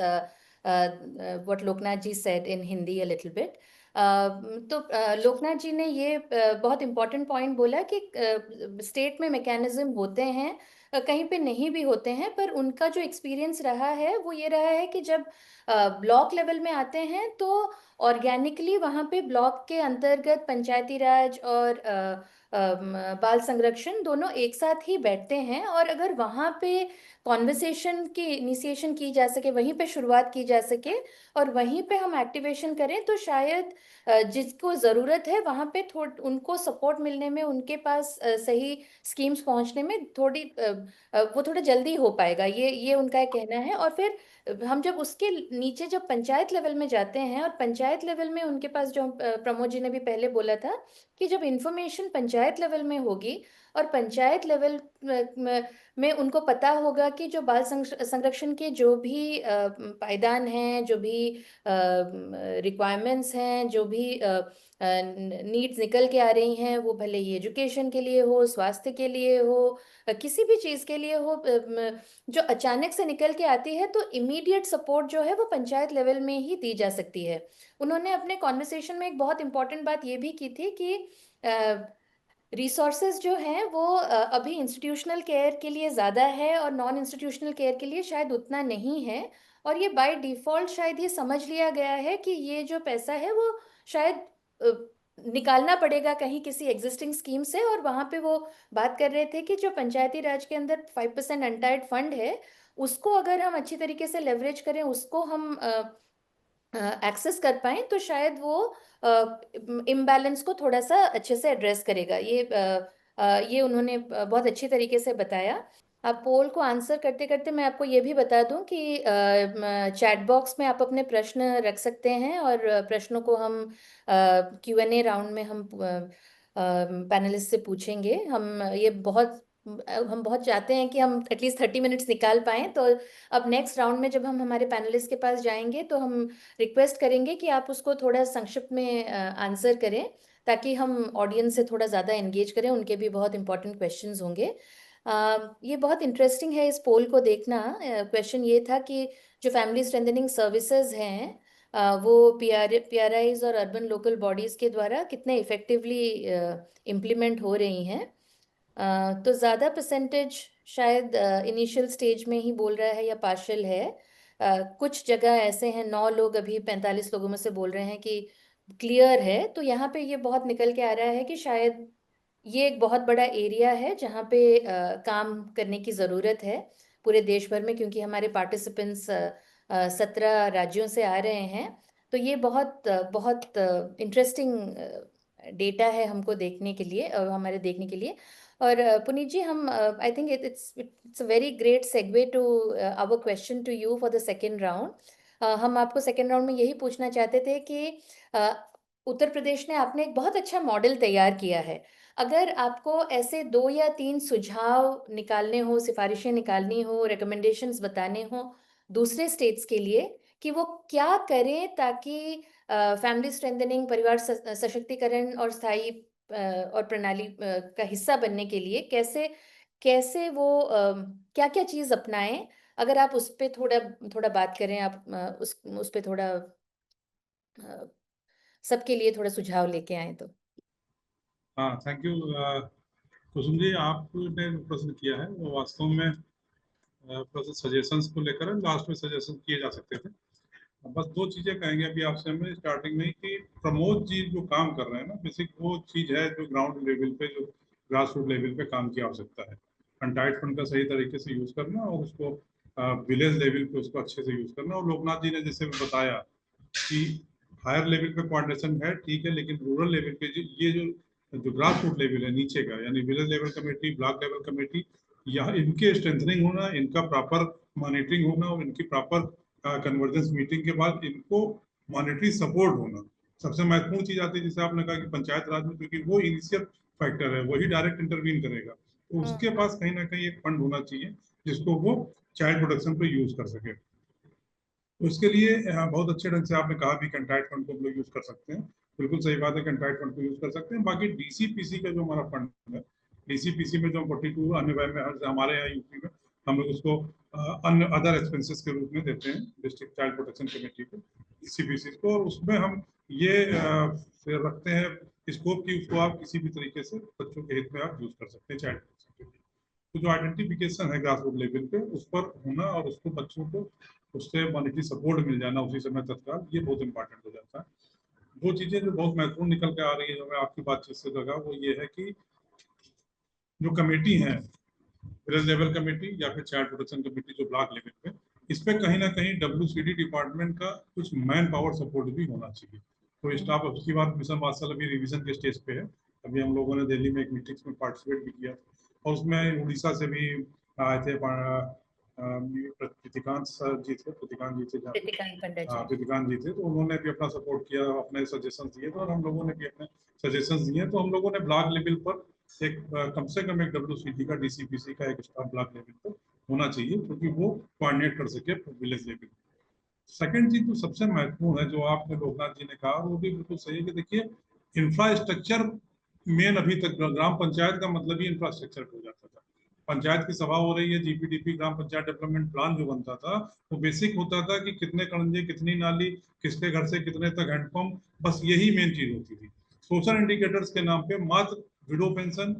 what Loknath ji said in Hindi a little bit. तो लोकनाथ जी ने ये बहुत important point बोला कि state में mechanism होते हैं, कहीं पे नहीं भी होते हैं, पर उनका जो एक्सपीरियंस रहा है वो ये रहा है कि जब ब्लॉक लेवल में आते हैं तो ऑर्गेनिकली वहाँ पे ब्लॉक के अंतर्गत पंचायती राज और बाल संरक्षण दोनों एक साथ ही बैठते हैं, और अगर वहाँ पे कॉन्वर्सेशन की इनिशिएशन की जा सके, वहीं पे शुरुआत की जा सके और वहीं पे हम एक्टिवेशन करें, तो शायद जिसको ज़रूरत है वहाँ पे उनको सपोर्ट मिलने में, उनके पास सही स्कीम्स पहुँचने में वो थोड़ा जल्दी हो पाएगा, ये उनका कहना है। और फिर हम जब उसके नीचे जब पंचायत लेवल में जाते हैं, और पंचायत लेवल में उनके पास जो प्रमोद जी ने भी पहले बोला था कि जब इंफॉर्मेशन पंचायत लेवल में होगी और पंचायत लेवल में उनको पता होगा कि जो बाल संरक्षण के जो भी पायदान हैं, जो भी रिक्वायरमेंट्स हैं, जो भी नीड्स निकल के आ रही हैं, वो भले ही एजुकेशन के लिए हो, स्वास्थ्य के लिए हो, किसी भी चीज़ के लिए हो, जो अचानक से निकल के आती है, तो इमीडिएट सपोर्ट जो है वो पंचायत लेवल में ही दी जा सकती है। उन्होंने अपने कॉन्वर्सेशन में एक बहुत इंपॉर्टेंट बात ये भी की थी कि रिसोर्सेज जो हैं वो अभी इंस्टीट्यूशनल केयर के लिए ज़्यादा है और नॉन इंस्टीट्यूशनल केयर के लिए शायद उतना नहीं है, और ये बाय डिफ़ॉल्ट शायद ये समझ लिया गया है कि ये जो पैसा है वो शायद निकालना पड़ेगा कहीं किसी एग्जिस्टिंग स्कीम से। और वहाँ पे वो बात कर रहे थे कि जो पंचायती राज के अंदर 5% अनटाइड फंड है उसको अगर हम अच्छी तरीके से लेवरेज करें, उसको हम एक्सेस कर पाएं, तो शायद वो इम्बैलेंस को थोड़ा सा अच्छे से एड्रेस करेगा। ये उन्होंने बहुत अच्छी तरीके से बताया। अब पोल को आंसर करते करते मैं आपको ये भी बता दूं कि चैट बॉक्स में आप अपने प्रश्न रख सकते हैं, और प्रश्नों को हम Q&A राउंड में हम पैनलिस्ट से पूछेंगे। हम बहुत चाहते हैं कि हम एटलीस्ट 30 मिनट्स निकाल पाएं। तो अब नेक्स्ट राउंड में जब हम हमारे पैनलिस्ट के पास जाएंगे, तो हम रिक्वेस्ट करेंगे कि आप उसको थोड़ा संक्षिप्त में आंसर करें, ताकि हम ऑडियंस से थोड़ा ज़्यादा एंगेज करें। उनके भी बहुत इंपॉर्टेंट क्वेश्चंस होंगे। ये बहुत इंटरेस्टिंग है इस पोल को देखना। क्वेश्चन ये था कि जो फैमिली स्ट्रेंथनिंग सर्विसेज हैं, वो PRIs और अर्बन लोकल बॉडीज़ के द्वारा कितने इफ़ेक्टिवली इम्प्लीमेंट हो रही हैं। तो ज़्यादा परसेंटेज शायद इनिशियल स्टेज में ही बोल रहा है या पार्शल है। कुछ जगह ऐसे हैं, 9 लोग अभी 45 लोगों में से बोल रहे हैं कि क्लियर है। तो यहाँ पे ये बहुत निकल के आ रहा है कि शायद ये एक बहुत बड़ा एरिया है जहाँ पे काम करने की ज़रूरत है पूरे देश भर में, क्योंकि हमारे पार्टिसिपेंट्स 17 राज्यों से आ रहे हैं। तो ये बहुत बहुत इंटरेस्टिंग डेटा है हमको देखने के लिए, हमारे देखने के लिए। और पुनीत जी, हम I think it's a very great segue to our question to you for the second round. हम आपको सेकेंड राउंड में यही पूछना चाहते थे कि उत्तर प्रदेश ने आपने एक बहुत अच्छा मॉडल तैयार किया है। अगर आपको ऐसे 2 या 3 सुझाव निकालने हो, सिफारिशें निकालनी हो, रिकमेंडेशंस बताने हो दूसरे स्टेट्स के लिए कि वो क्या करें ताकि फैमिली स्ट्रेंथनिंग, परिवार सशक्तिकरण और स्थायी और प्रणाली का हिस्सा बनने के लिए कैसे वो क्या क्या चीज़ अपनाएं, अगर आप उस पर थोड़ा बात करें, आप उस पर थोड़ा सबके लिए थोड़ा सुझाव लेके आए तो। हाँ, थैंक यू कुसुम जी। आपने जो प्रश्न किया है वो वास्तव में प्रश्न सजेशंस को लेकर लास्ट में सजेशन किए जा सकते थे। बस 2 चीज़ें कहेंगे अभी आपसे हमें स्टार्टिंग में कि प्रमोद जी जो काम कर रहे हैं ना, बेसिक वो चीज़ है जो ग्राउंड लेवल पे, जो ग्रास रूट लेवल पे काम की आवश्यकता है। कंटाइट फंड का सही तरीके से यूज़ करना और उसको विलेज लेवल पे उसको अच्छे से यूज़ करना। और लोकनाथ जी ने जैसे बताया कि हायर लेवल पे कोऑर्डिनेशन है, ठीक है, लेकिन रूरल लेवल पे ये जो ग्रास रूट लेवल है नीचे का, यानी village level committee, block level committee, यहाँ इनके स्ट्रेंथनिंग होना, इनका प्रॉपर मॉनिटरिंग होना और इनकी प्रॉपर कन्वर्जेंस मीटिंग के बाद इनको मॉनिटरी सपोर्ट होना। सबसे महत्वपूर्ण चीज आती है, जैसे आपने कहा कि पंचायत राज में, क्योंकि वो इनिशियल फैक्टर है, वही डायरेक्ट इंटरवीन करेगा, तो उसके पास कहीं ना कहीं एक फंड होना चाहिए जिसको वो चाइल्ड प्रोटेक्शन पे यूज कर सके। उसके लिए बहुत अच्छे ढंग से आपने कहा भी कंटाइट फंड को हम लोग यूज कर सकते हैं। बिल्कुल सही बात है, कंटाइट फंड को यूज कर सकते हैं। बाकी DCPC का जो हमारा फंड है, DCPC में जो 42 अन्य व्यय में हमारे यहाँ यूपी में हम लोग उसको अन्य अदर एक्सपेंसेस के रूप में देते हैं डिस्ट्रिक्ट चाइल्ड प्रोटेक्शन कमेटी को, DCPC को। और उसमें हम ये रखते हैं स्कोप की उसको आप किसी भी तरीके से बच्चों के हित में आप यूज कर सकते हैं चाइल्ड प्रोटेक्शन के लिए। तो जो आइडेंटिफिकेशन है ग्रास रूट लेवल पे उस पर होना और उसको बच्चों को उससे मॉनिटरी सपोर्ट मिल जाना उसी समय तत्काल, ये बहुत इंपॉर्टेंट हो जाता है। 2 चीजें जो बहुत महत्वपूर्ण निकल के आ रही है, जो मैं आपकी बातचीत से लगा, वो ये है कि जो कमेटी है, विलेज लेवल कमेटी या फिर चाइल्ड प्रोटेक्शन कमेटी जो ब्लॉक लेवल पे, इस पे कहीं ना कहीं WCD डिपार्टमेंट का कुछ मैन पावर सपोर्ट भी होना चाहिए। तो स्टाफ उसकी बात मिशन वात्सल अभी रिवीजन के स्टेज पे है। अभी हम लोगों ने दिल्ली में एक मीटिंग्स में पार्टिसिपेट भी किया और उसमें उड़ीसा से भी आए थे, प्रतिकांत जी थे, प्रतिकांत जी थे, तो उन्होंने भी अपना सपोर्ट किया, अपने सजेशन दिए थे और हम लोगों ने भी अपने सजेशन दिए। तो हम लोगों ने ब्लॉक लेवल पर एक कम से कम एक WCD का, DCPC का एक स्टाफ ब्लॉक लेवल पर होना चाहिए, क्योंकि वो कोऑर्डिनेट कर सके विलेज लेवल। सेकंड चीज जो सबसे महत्वपूर्ण है, जो आपने लोकनाथ जी ने कहा, वो भी बिल्कुल सही है कि देखिए इंफ्रास्ट्रक्चर मेन, अभी तक ग्राम पंचायत का मतलब ही इंफ्रास्ट्रक्चर हो जाता था। पंचायत की सभा हो रही है, GPDP ग्राम पंचायत डेवलपमेंट प्लान जो बनता था वो बेसिक होता था कि कितने कणंजे, कितनी नाली, किसके घर से कितने तक हैंडपंप, बस यही मेन चीज होती थी। सोशल इंडिकेटर्स के नाम पे मात्र window pension,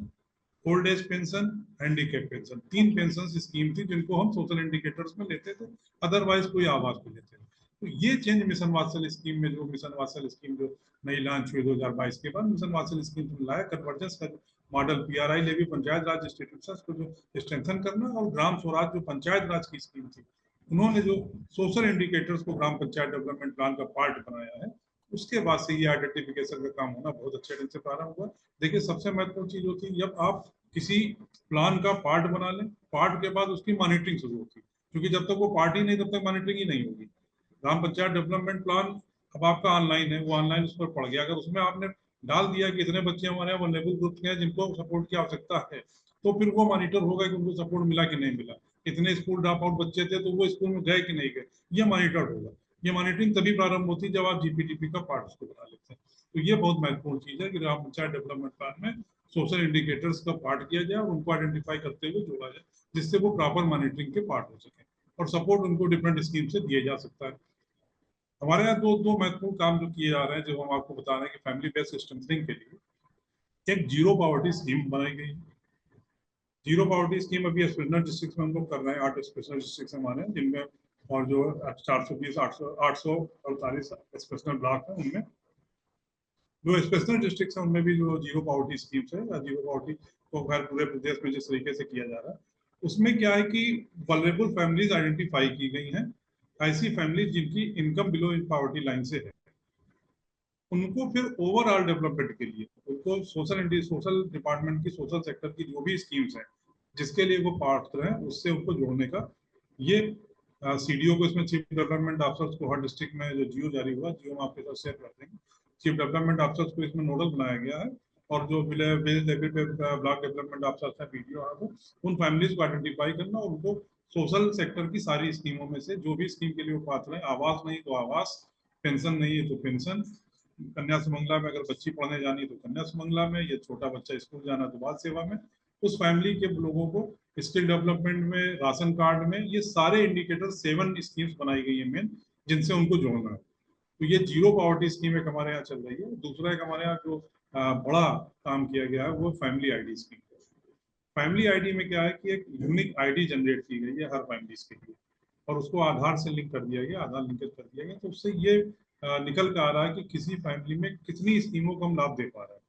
old age pension, handicap pension, 3 pension scheme थी जिनको हम सोशल इंडिकेटर्स में लेते थे, अदरवाइज कोई आवाज पे लेते थे। तो ये चेंज मिशन वात्सल स्कीम में, जो मिशन वात्सल स्कीम जो नई लॉन्च हुई 2022 के बाद, मिशन वात्सल स्कीम लाया, कन्वर्जेंस का मॉडल PRI लेवी पंचायत राज इंस्टीट्यूशंस को जो स्ट्रेंथन करना, और ग्राम स्वराज जो पंचायत राज की स्कीम थी, उन्होंने जो सोशल इंडिकेटर्स को ग्राम पंचायत डेवलपमेंट प्लान का पार्ट बनाया है, उसके बाद से ये आइडेंटिफिकेशन का काम होना बहुत अच्छे ढंग से प्रारंभ हुआ। देखिए, सबसे महत्वपूर्ण चीज होती है जब आप किसी प्लान का पार्ट बना लें, पार्ट के बाद उसकी मॉनिटरिंग शुरू होती है, क्योंकि जब तक वो पार्ट ही नहीं तब तक मॉनिटरिंग ही नहीं होगी। ग्राम पंचायत डेवलपमेंट प्लान अब आपका ऑनलाइन है, वो ऑनलाइन उस पर पड़ गया। अगर उसमें आपने डाल दिया कि इतने बच्चे हमारे यहाँ वल्नरेबल ग्रुप के हैं जिनको सपोर्ट की आवश्यकता है, तो फिर वो मॉनिटर होगा कि उनको सपोर्ट मिला कि नहीं मिला, कितने स्कूल ड्रॉप आउट बच्चे थे तो वो स्कूल में गए कि नहीं गए, ये मॉनिटर होगा। ये मॉनिटरिंग तभी प्रारंभ होती है जब आप GPDP का पार्ट उसको बना लेते हैं। तो ये बहुत महत्वपूर्ण चीज है कि ग्राम पंचायत डेवलपमेंट प्लान में सोशल इंडिकेटर्स का पार्ट किया जाए और उनको आइडेंटिफाई करते हुए जोड़ा जाए, जिससे वो प्रॉपर मॉनिटरिंग के पार्ट हो सके और सपोर्ट उनको डिफरेंट स्कीम से दिया जा सकता है। हमारे यहाँ दो महत्वपूर्ण काम जो किए जा रहे हैं, जो हम आपको बता रहे हैं कि फैमिली बेस्ड स्ट्रेंथनिंग के लिए एक जीरो पॉवर्टी स्कीम बनाई गई। जीरो पॉवर्टी स्कीम अभी स्पेशल डिस्ट्रिक्ट में हम लोग कर रहे हैं, 8 स्पेशल डिस्ट्रिक्ट हमारे, जिनमें और जो 420 848 स्पेशल ब्लॉक है, उनमें जो स्पेशल डिस्ट्रिक्ट है उनमें भी जो जीरो पॉवर्टी स्कीम्स है या जीरो पॉवर्टी को खैर पूरे प्रदेश में जिस तरीके से किया जा रहा है, उसमें क्या है कि वल्नरेबल फैमिलीज आइडेंटिफाई की गई हैं। ऐसी फैमिली जिनकी इनकम बिलो पॉवर्टी लाइन से है, उनको फिर ओवरऑल डेवलपमेंट के लिए उनको सोशल डिपार्टमेंट की सोशल सेक्टर की जो भी स्कीम्स हैं जिसके लिए वो पात्र हैं, उससे उनको जोड़ने का ये CDO को, इसमें चीफ डेवलपमेंट ऑफिसर्स को हर डिस्ट्रिक्ट में जो जियो जारी हुआ, जियो में आपके साथ शेयर कर देंगे, चीफ डेवलपमेंट ऑफिसर्स को इसमें नोडल बनाया गया है, और जो विलेज लेवल पे ब्लॉक डेवलपमेंट ऑफिसर्स हैं, BDO है, उन फैमिलीज को आइडेंटिफाई करना और उनको सोशल सेक्टर की सारी स्कीमों में से जो भी स्कीम के लिए वो पात्र है, आवास नहीं तो आवास, पेंशन नहीं है तो पेंशन, कन्या सुमंगला में अगर बच्ची पढ़ने जानी तो कन्या सुमंगला में, ये छोटा बच्चा स्कूल जाना तो बाल सेवा में, उस फैमिली के लोगों को स्किल डेवलपमेंट में, राशन कार्ड में, ये सारे इंडिकेटर 7 स्कीम्स बनाई गई है मेन, जिनसे उनको जोड़ना है। तो ये जीरो पॉवर्टी स्कीम एक हमारे यहाँ चल रही है। दूसरा एक हमारे यहाँ जो बड़ा काम किया गया है वो family ID scheme. Family ID में क्या है कि एक यूनिक ID जनरेट की गई है हर फैमिली के लिए, और उसको आधार से लिंक कर दिया गया, आधार लिंकेज कर दिया गया, तो उससे ये निकल कर आ रहा है कि किसी फैमिली में कितनी स्कीमों को हम लाभ दे पा रहे हैं।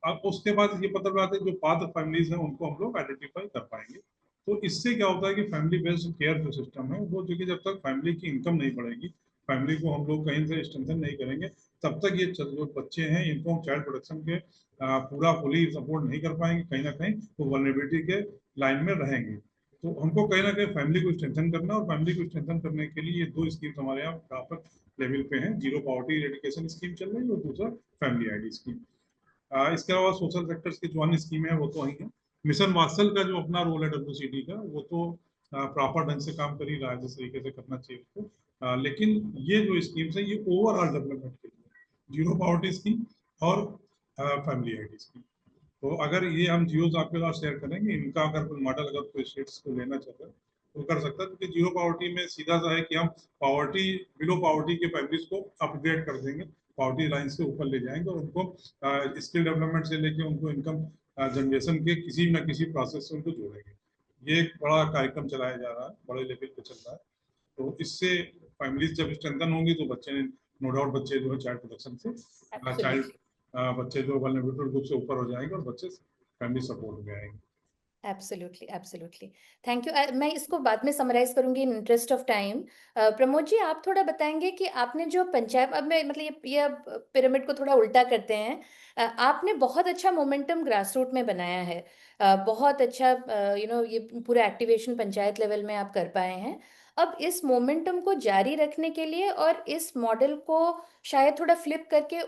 अब उसके बाद ये पता लगाते हैं जो पात्र फैमिलीज हैं उनको हम लोग आइडेंटिफाई कर पाएंगे। तो इससे क्या होता है कि फैमिली बेस्ड केयर जो सिस्टम है वो, जो कि जब तक फैमिली की इनकम नहीं बढ़ेगी, फैमिली को हम लोग कहीं से स्ट्रेंथन नहीं करेंगे, तब तक ये जो बच्चे हैं इनको हम चाइल्ड प्रोटेक्शन के पूरा फुली सपोर्ट नहीं कर पाएंगे, कहीं ना कहीं वो वल्नरेबिलिटी के लाइन में रहेंगे। तो हमको कहीं ना कहीं फैमिली को स्ट्रेंथन करना, और फैमिली को स्ट्रेंथन करने के लिए ये 2 स्कीम्स हमारे यहाँ प्रॉपर लेवल पे हैं। जीरो पॉवर्टी इरेडिकेशन स्कीम चल रही है और दूसरा फैमिली ID स्कीम। इसके अलावा सोशल सेक्टर्स की जो अन्य स्कीमें हैं वो तो वही है। मिशन वात्सल का जो अपना रोल है WCD का, वो तो प्रॉपर ढंग से काम कर ही रहा है जिस तरीके से करना चाहिए उसको। लेकिन ये जो स्कीम्स है ये ओवरऑल डेवलपमेंट के लिए, जीरो पॉवर्टी स्कीम और फैमिली ID स्कीम। तो अगर ये हम जियोज आपके साथ शेयर करेंगे, इनका अगर कोई मॉडल अगर कोई स्टेट्स को लेना चाहता है तो कर सकता है, क्योंकि जीरो पॉवर्टी में सीधा सा है कि हम पॉवर्टी बिलो पॉवर्टी के फैमिलीज को अपग्रेड कर देंगे, पॉवर्टी लाइन से ऊपर ले जाएंगे और उनको स्किल डेवलपमेंट से लेके उनको इनकम जनरेशन के किसी न किसी प्रोसेस से उनको जोड़ेंगे। ये एक बड़ा कार्यक्रम चलाया जा रहा है, बड़े लेवल पे चल रहा है। तो इससे फैमिलीज जब स्ट्रेंथन होंगी तो बच्चे, नो डाउट बच्चे जो है चाइल्ड प्रोटेक्शन से, चाइल्ड बच्चे जो वल्नरेबल ग्रुप से ऊपर हो जाएंगे और बच्चे फैमिली सपोर्ट में आएंगे। Absolutely, absolutely, thank you. मैं इसको बाद में समराइज करूंगी in interest of time. Pramod ji, आप थोड़ा बताएंगे कि आपने जो पंचायत, अब मैं मतलब ये पिरामिड को थोड़ा उल्टा करते हैं, आपने बहुत अच्छा मोमेंटम ग्रास रूट में बनाया है, बहुत अच्छा ये पूरा एक्टिवेशन पंचायत लेवल में आप कर पाए हैं। अब इस मोमेंटम को जारी रखने के लिए और इस मॉडल को शायद थोड़ा फ्लिप करके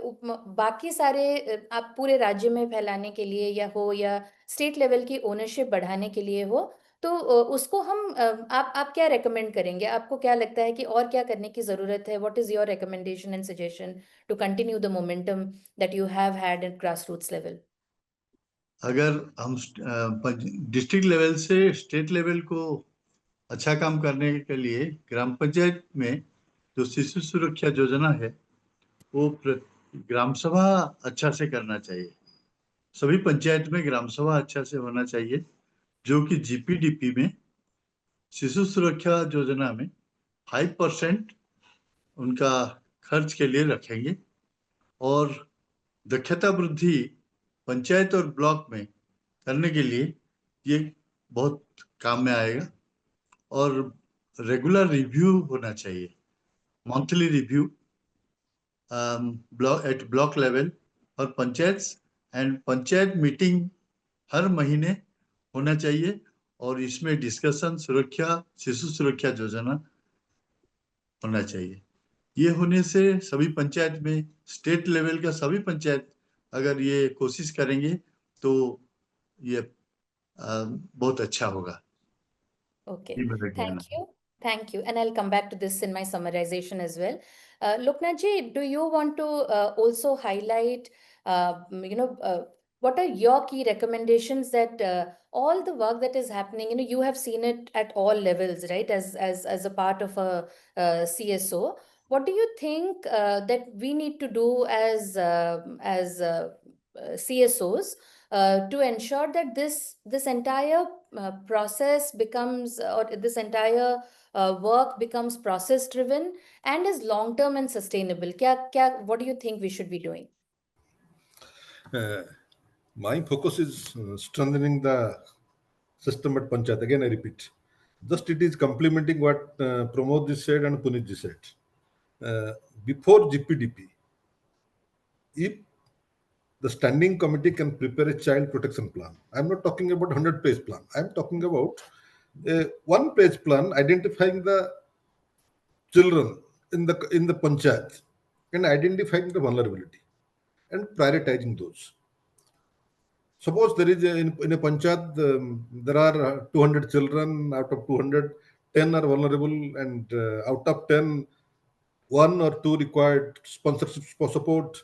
बाकी सारे आप पूरे राज्य में फैलाने के लिए या स्टेट लेवल की ओनरशिप बढ़ाने के लिए हो, तो उसको हम आप क्या रेकमेंड करेंगे? आपको क्या लगता है कि और क्या करने की जरूरत है? What is your recommendation and suggestion to continue the momentum that you have had at grass roots level? अगर हम डिस्ट्रिक्ट लेवल से स्टेट लेवल को अच्छा काम करने के लिए ग्राम पंचायत में जो शिशु सुरक्षा योजना है वो ग्राम सभा अच्छा से करना चाहिए। सभी पंचायत में ग्राम सभा अच्छा से होना चाहिए, जो कि GPDP में शिशु सुरक्षा योजना में 5% उनका खर्च के लिए रखेंगे, और दक्षता वृद्धि पंचायत और ब्लॉक में करने के लिए ये बहुत काम में आएगा। और रेगुलर रिव्यू होना चाहिए, monthly review at block level और पंचायत मीटिंग हर महीने होना चाहिए। और इसमें डिस्कशन सुरक्षा, शिशु सुरक्षा योजना होना चाहिए। ये होने से सभी पंचायत में, स्टेट लेवल का सभी पंचायत अगर ये कोशिश करेंगे तो ये बहुत अच्छा होगा। Okay, ये मेरा कहना thank है। you. Thank you. And I'll come back to this in my summarization as well. Loknath ji, do you want to also highlight, what are your key recommendations that all the work that is happening, you have seen it at all levels, right? As a part of a CSO, what do you think that we need to do as CSOs to ensure that this entire process becomes, or this entire work becomes process driven and is long term and sustainable? What do you think we should be doing? My focus is strengthening the system at Panchayat. Again, I repeat, just it is complementing what Pramod ji said and Puneet ji said. Before GPDP, if the standing committee can prepare a child protection plan, I'm not talking about 100-page plan. I'm talking about a one-page plan identifying the children in the panchayat and identifying the vulnerability and prioritizing those. Suppose there is in a panchayat, there are 200 children. Out of 200, 10 are vulnerable, and out of 10, 1 or 2 required sponsorship support,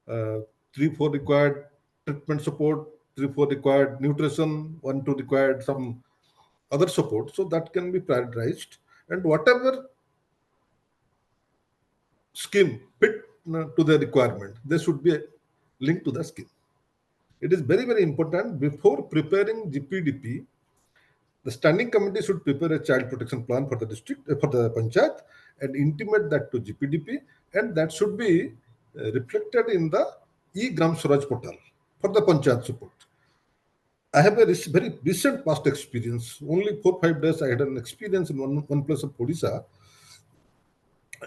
3-4 required treatment support, 3-4 required nutrition, 1-2 required some other support. So that can be prioritized, and whatever scheme fit to the requirement, there should be a link to the scheme. It is very, very important before preparing GPDP. The standing committee should prepare a child protection plan for the district, for the panchayat, and intimate that to GPDP, and that should be reflected in the e-Gram Swaraj portal for the panchayat support. I have a very recent past experience. Only 4-5 days I had an experience in one place of Odisha.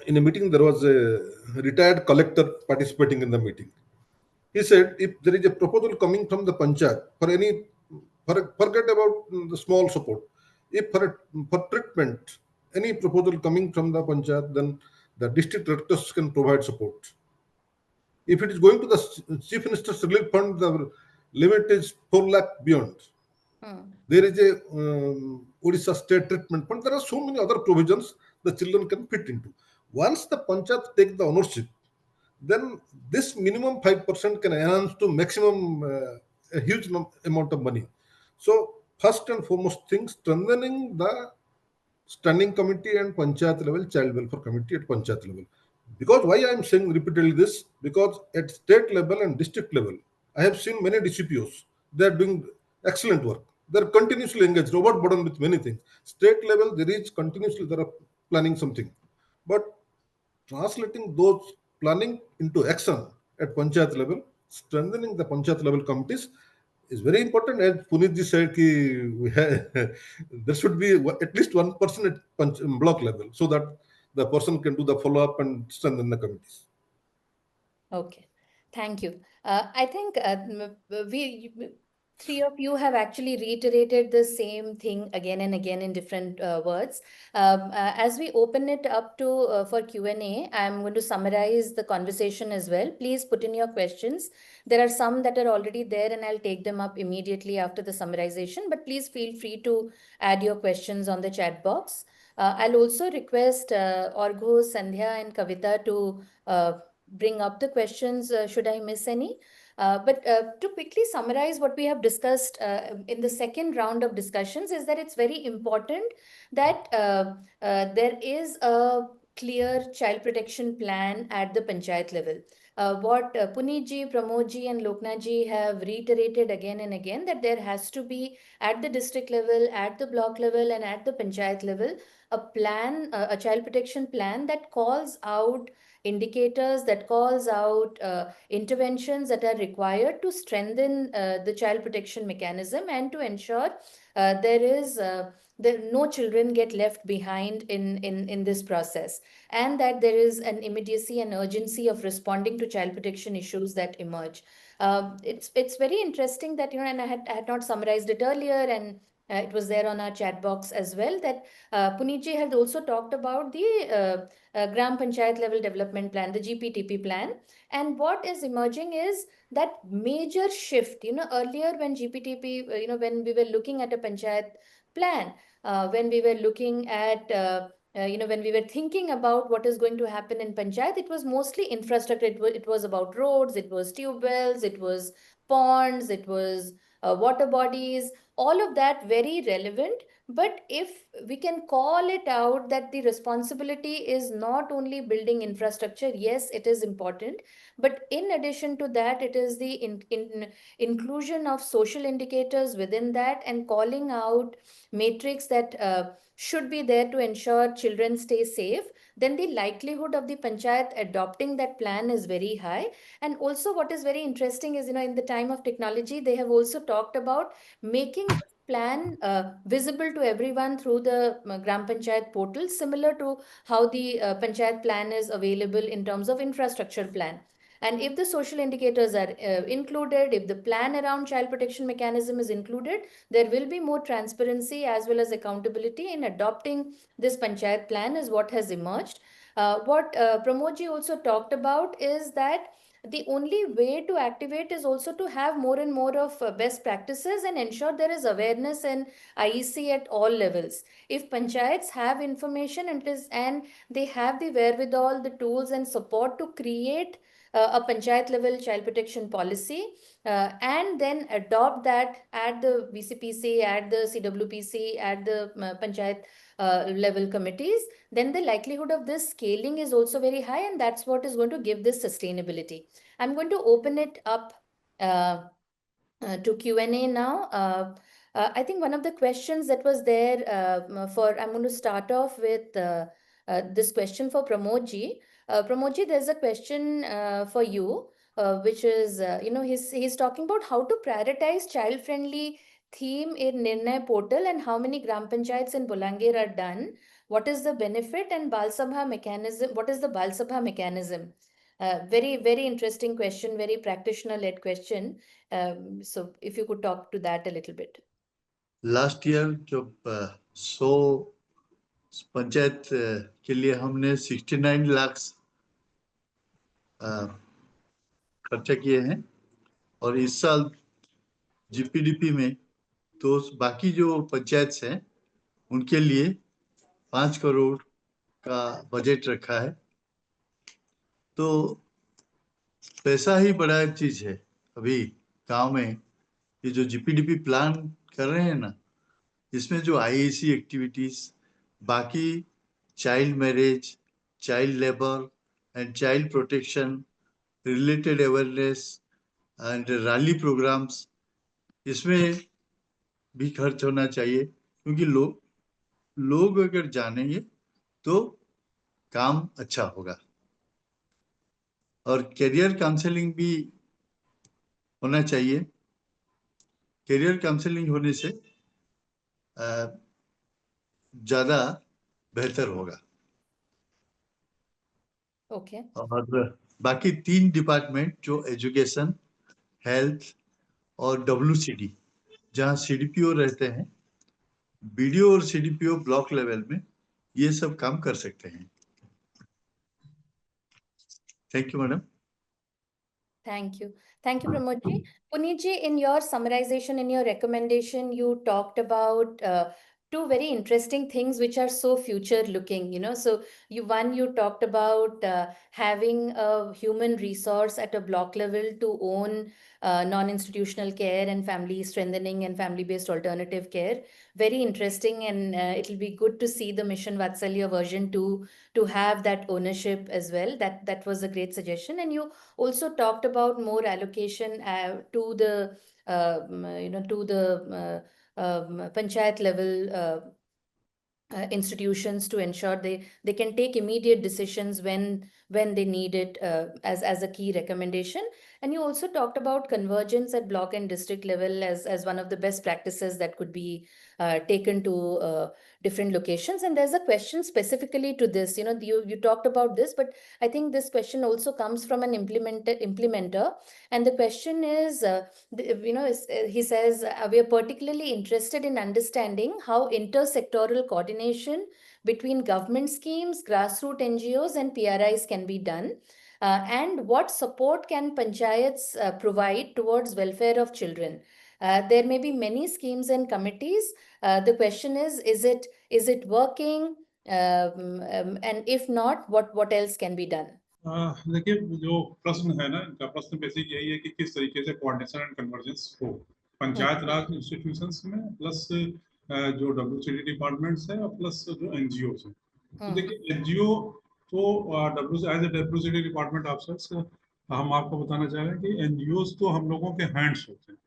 In a meeting, there was a retired collector participating in the meeting. He said, if there is a proposal coming from the panchayat for any, forget about the small support. If for treatment, any proposal coming from the panchayat, then the district directors can provide support. If it is going to the chief minister's relief fund, the limit is 4 lakh beyond. There is a Odisha state treatment fund. There are so many other provisions the children can fit into. Once the panchayat take the ownership, then this minimum 5% can enhance to maximum a huge amount of money. So first and foremost thing, strengthening the standing committee and panchayat level, child welfare committee at panchayat level. Because why I am saying repeatedly this? Because at state level and district level, I have seen many DCPOs. They are doing excellent work. They are continuously engaged, overburdened with many things. State level, there is continuously, they are planning something. But translating those planning into action at panchayat level, strengthening the panchayat level committees is very important. As Puneet ji said, there should be at least one person at block level so that the person can do the follow up and strengthen the committees. Okay, thank you. I think three of you have actually reiterated the same thing again and again in different words. As we open it up to for Q&A, I'm going to summarize the conversation as well. Please put in your questions. There are some that are already there and I'll take them up immediately after the summarization, but please feel free to add your questions on the chat box. I'll also request Orgho, Sandhya and Kavita to bring up the questions should I miss any. But to quickly summarize what we have discussed in the second round of discussions is that it's very important that there is a clear child protection plan at the panchayat level. What Puneet ji, Pramod ji, and Loknath ji have reiterated again and again, that there has to be at the district level, at the block level, and at the panchayat level a plan, a child protection plan that calls out indicators, that calls out interventions that are required to strengthen the child protection mechanism and to ensure there is that no children get left behind in this process, and that there is an immediacy and urgency of responding to child protection issues that emerge. It's very interesting that, you know, and I had not summarized it earlier, and it was there on our chat box as well, that Puneet ji had also talked about the Gram Panchayat level development plan, the GPTP plan. And what is emerging is that major shift. You know, earlier when GPTP, when we were looking at a panchayat plan, when we were looking at when we were thinking about what is going to happen in panchayat, it was mostly infrastructure. It was about roads, it was tube wells, it was ponds, it was water bodies, all of that very relevant. But if we can call it out that the responsibility is not only building infrastructure, yes, it is important, but in addition to that, it is the inclusion of social indicators within that, and calling out matrix that should be there to ensure children stay safe. Then the likelihood of the panchayat adopting that plan is very high. And also what is very interesting is, in the time of technology, they have also talked about making this plan visible to everyone through the Gram Panchayat portal, similar to how the Panchayat plan is available in terms of infrastructure plan. And if the social indicators are included, if the plan around child protection mechanism is included, there will be more transparency as well as accountability in adopting this Panchayat plan, is what has emerged. What Pramod ji also talked about is that the only way to activate is also to have more and more of best practices and ensure there is awareness and IEC at all levels. If panchayats have information and they have the wherewithal, the tools and support to create a panchayat level child protection policy, and then adopt that at the VCPC, at the CWPC, at the panchayat level committees, then the likelihood of this scaling is also very high, and that's what is going to give this sustainability. I'm going to open it up to Q&A now. I think one of the questions that was there I'm going to start off with this question for Pramod ji. Pramod ji, there's a question for you, which is, he's talking about how to prioritize child-friendly theme in Nirnay portal and how many Gram Panchayats in Bolangir are done. What is the benefit and Bal Sabha mechanism? What is the Bal Sabha mechanism? Very, very interesting question, very practitioner-led question. So if you could talk to that a little bit. Last year जब 100 पंचायत के लिए हमने 69 लाख खर्चा किए हैं, और इस साल जीपीडीपी में तो बाकी जो पंचायत हैं उनके लिए 5 करोड़ का बजट रखा है। तो पैसा ही बड़ा चीज है। अभी गांव में ये जो जीपीडीपी प्लान कर रहे हैं ना, इसमें जो आईएसी एक्टिविटीज, बाकी child marriage, child labour and child protection related awareness and rally programmes, इसमें भी खर्च होना चाहिए, क्योंकि लोग अगर जानेंगे तो काम अच्छा होगा। और करियर काउंसलिंग भी होना चाहिए। करियर काउंसलिंग होने से ज्यादा बेहतर होगा। ओके। और बाकी 3 डिपार्टमेंट जो एजुकेशन, हेल्थ और WCD, जहाँ CDPO रहते हैं, BDO और CDPO ब्लॉक लेवल में ये सब काम कर सकते हैं। Thank you, madam. Thank you. Thank you, Pramod ji. Puneet ji, in your summarization, in your recommendation, you talked about two very interesting things which are so future looking, so you talked about having a human resource at a block level to own non-institutional care and family strengthening and family-based alternative care. Very interesting, and it'll be good to see the Mission Vatsalya version 2 to have that ownership as well. That was a great suggestion. And you also talked about more allocation to the to the panchayat level institutions to ensure they can take immediate decisions when they need it, as a key recommendation. And you also talked about convergence at block and district level as one of the best practices that could be taken to different locations. And there's a question specifically to this. You talked about this, but I think this question also comes from an implementer. And the question is, he says, we are particularly interested in understanding how intersectoral coordination between government schemes, grassroots NGOs, and PRIs can be done. And what support can panchayats provide towards welfare of children? There may be many schemes and committees. The question is it working? And if not, what else can be done? देखिए, जो प्रश्न है ना, इनका प्रश्न basic यही है कि किस तरीके से कोऑर्डिनेशन एंड कन्वर्जेंस हो पंचायत राज इंस्टीट्यूशंस में, प्लस जो WCD डिपार्टमेंट्स है और प्लस जो NGO है। तो देखिए, NGO तो as a WCD department officers हम आपको बताना चाह रहे हैं कि NGOs तो हम लोगों के हैंड्स होते हैं।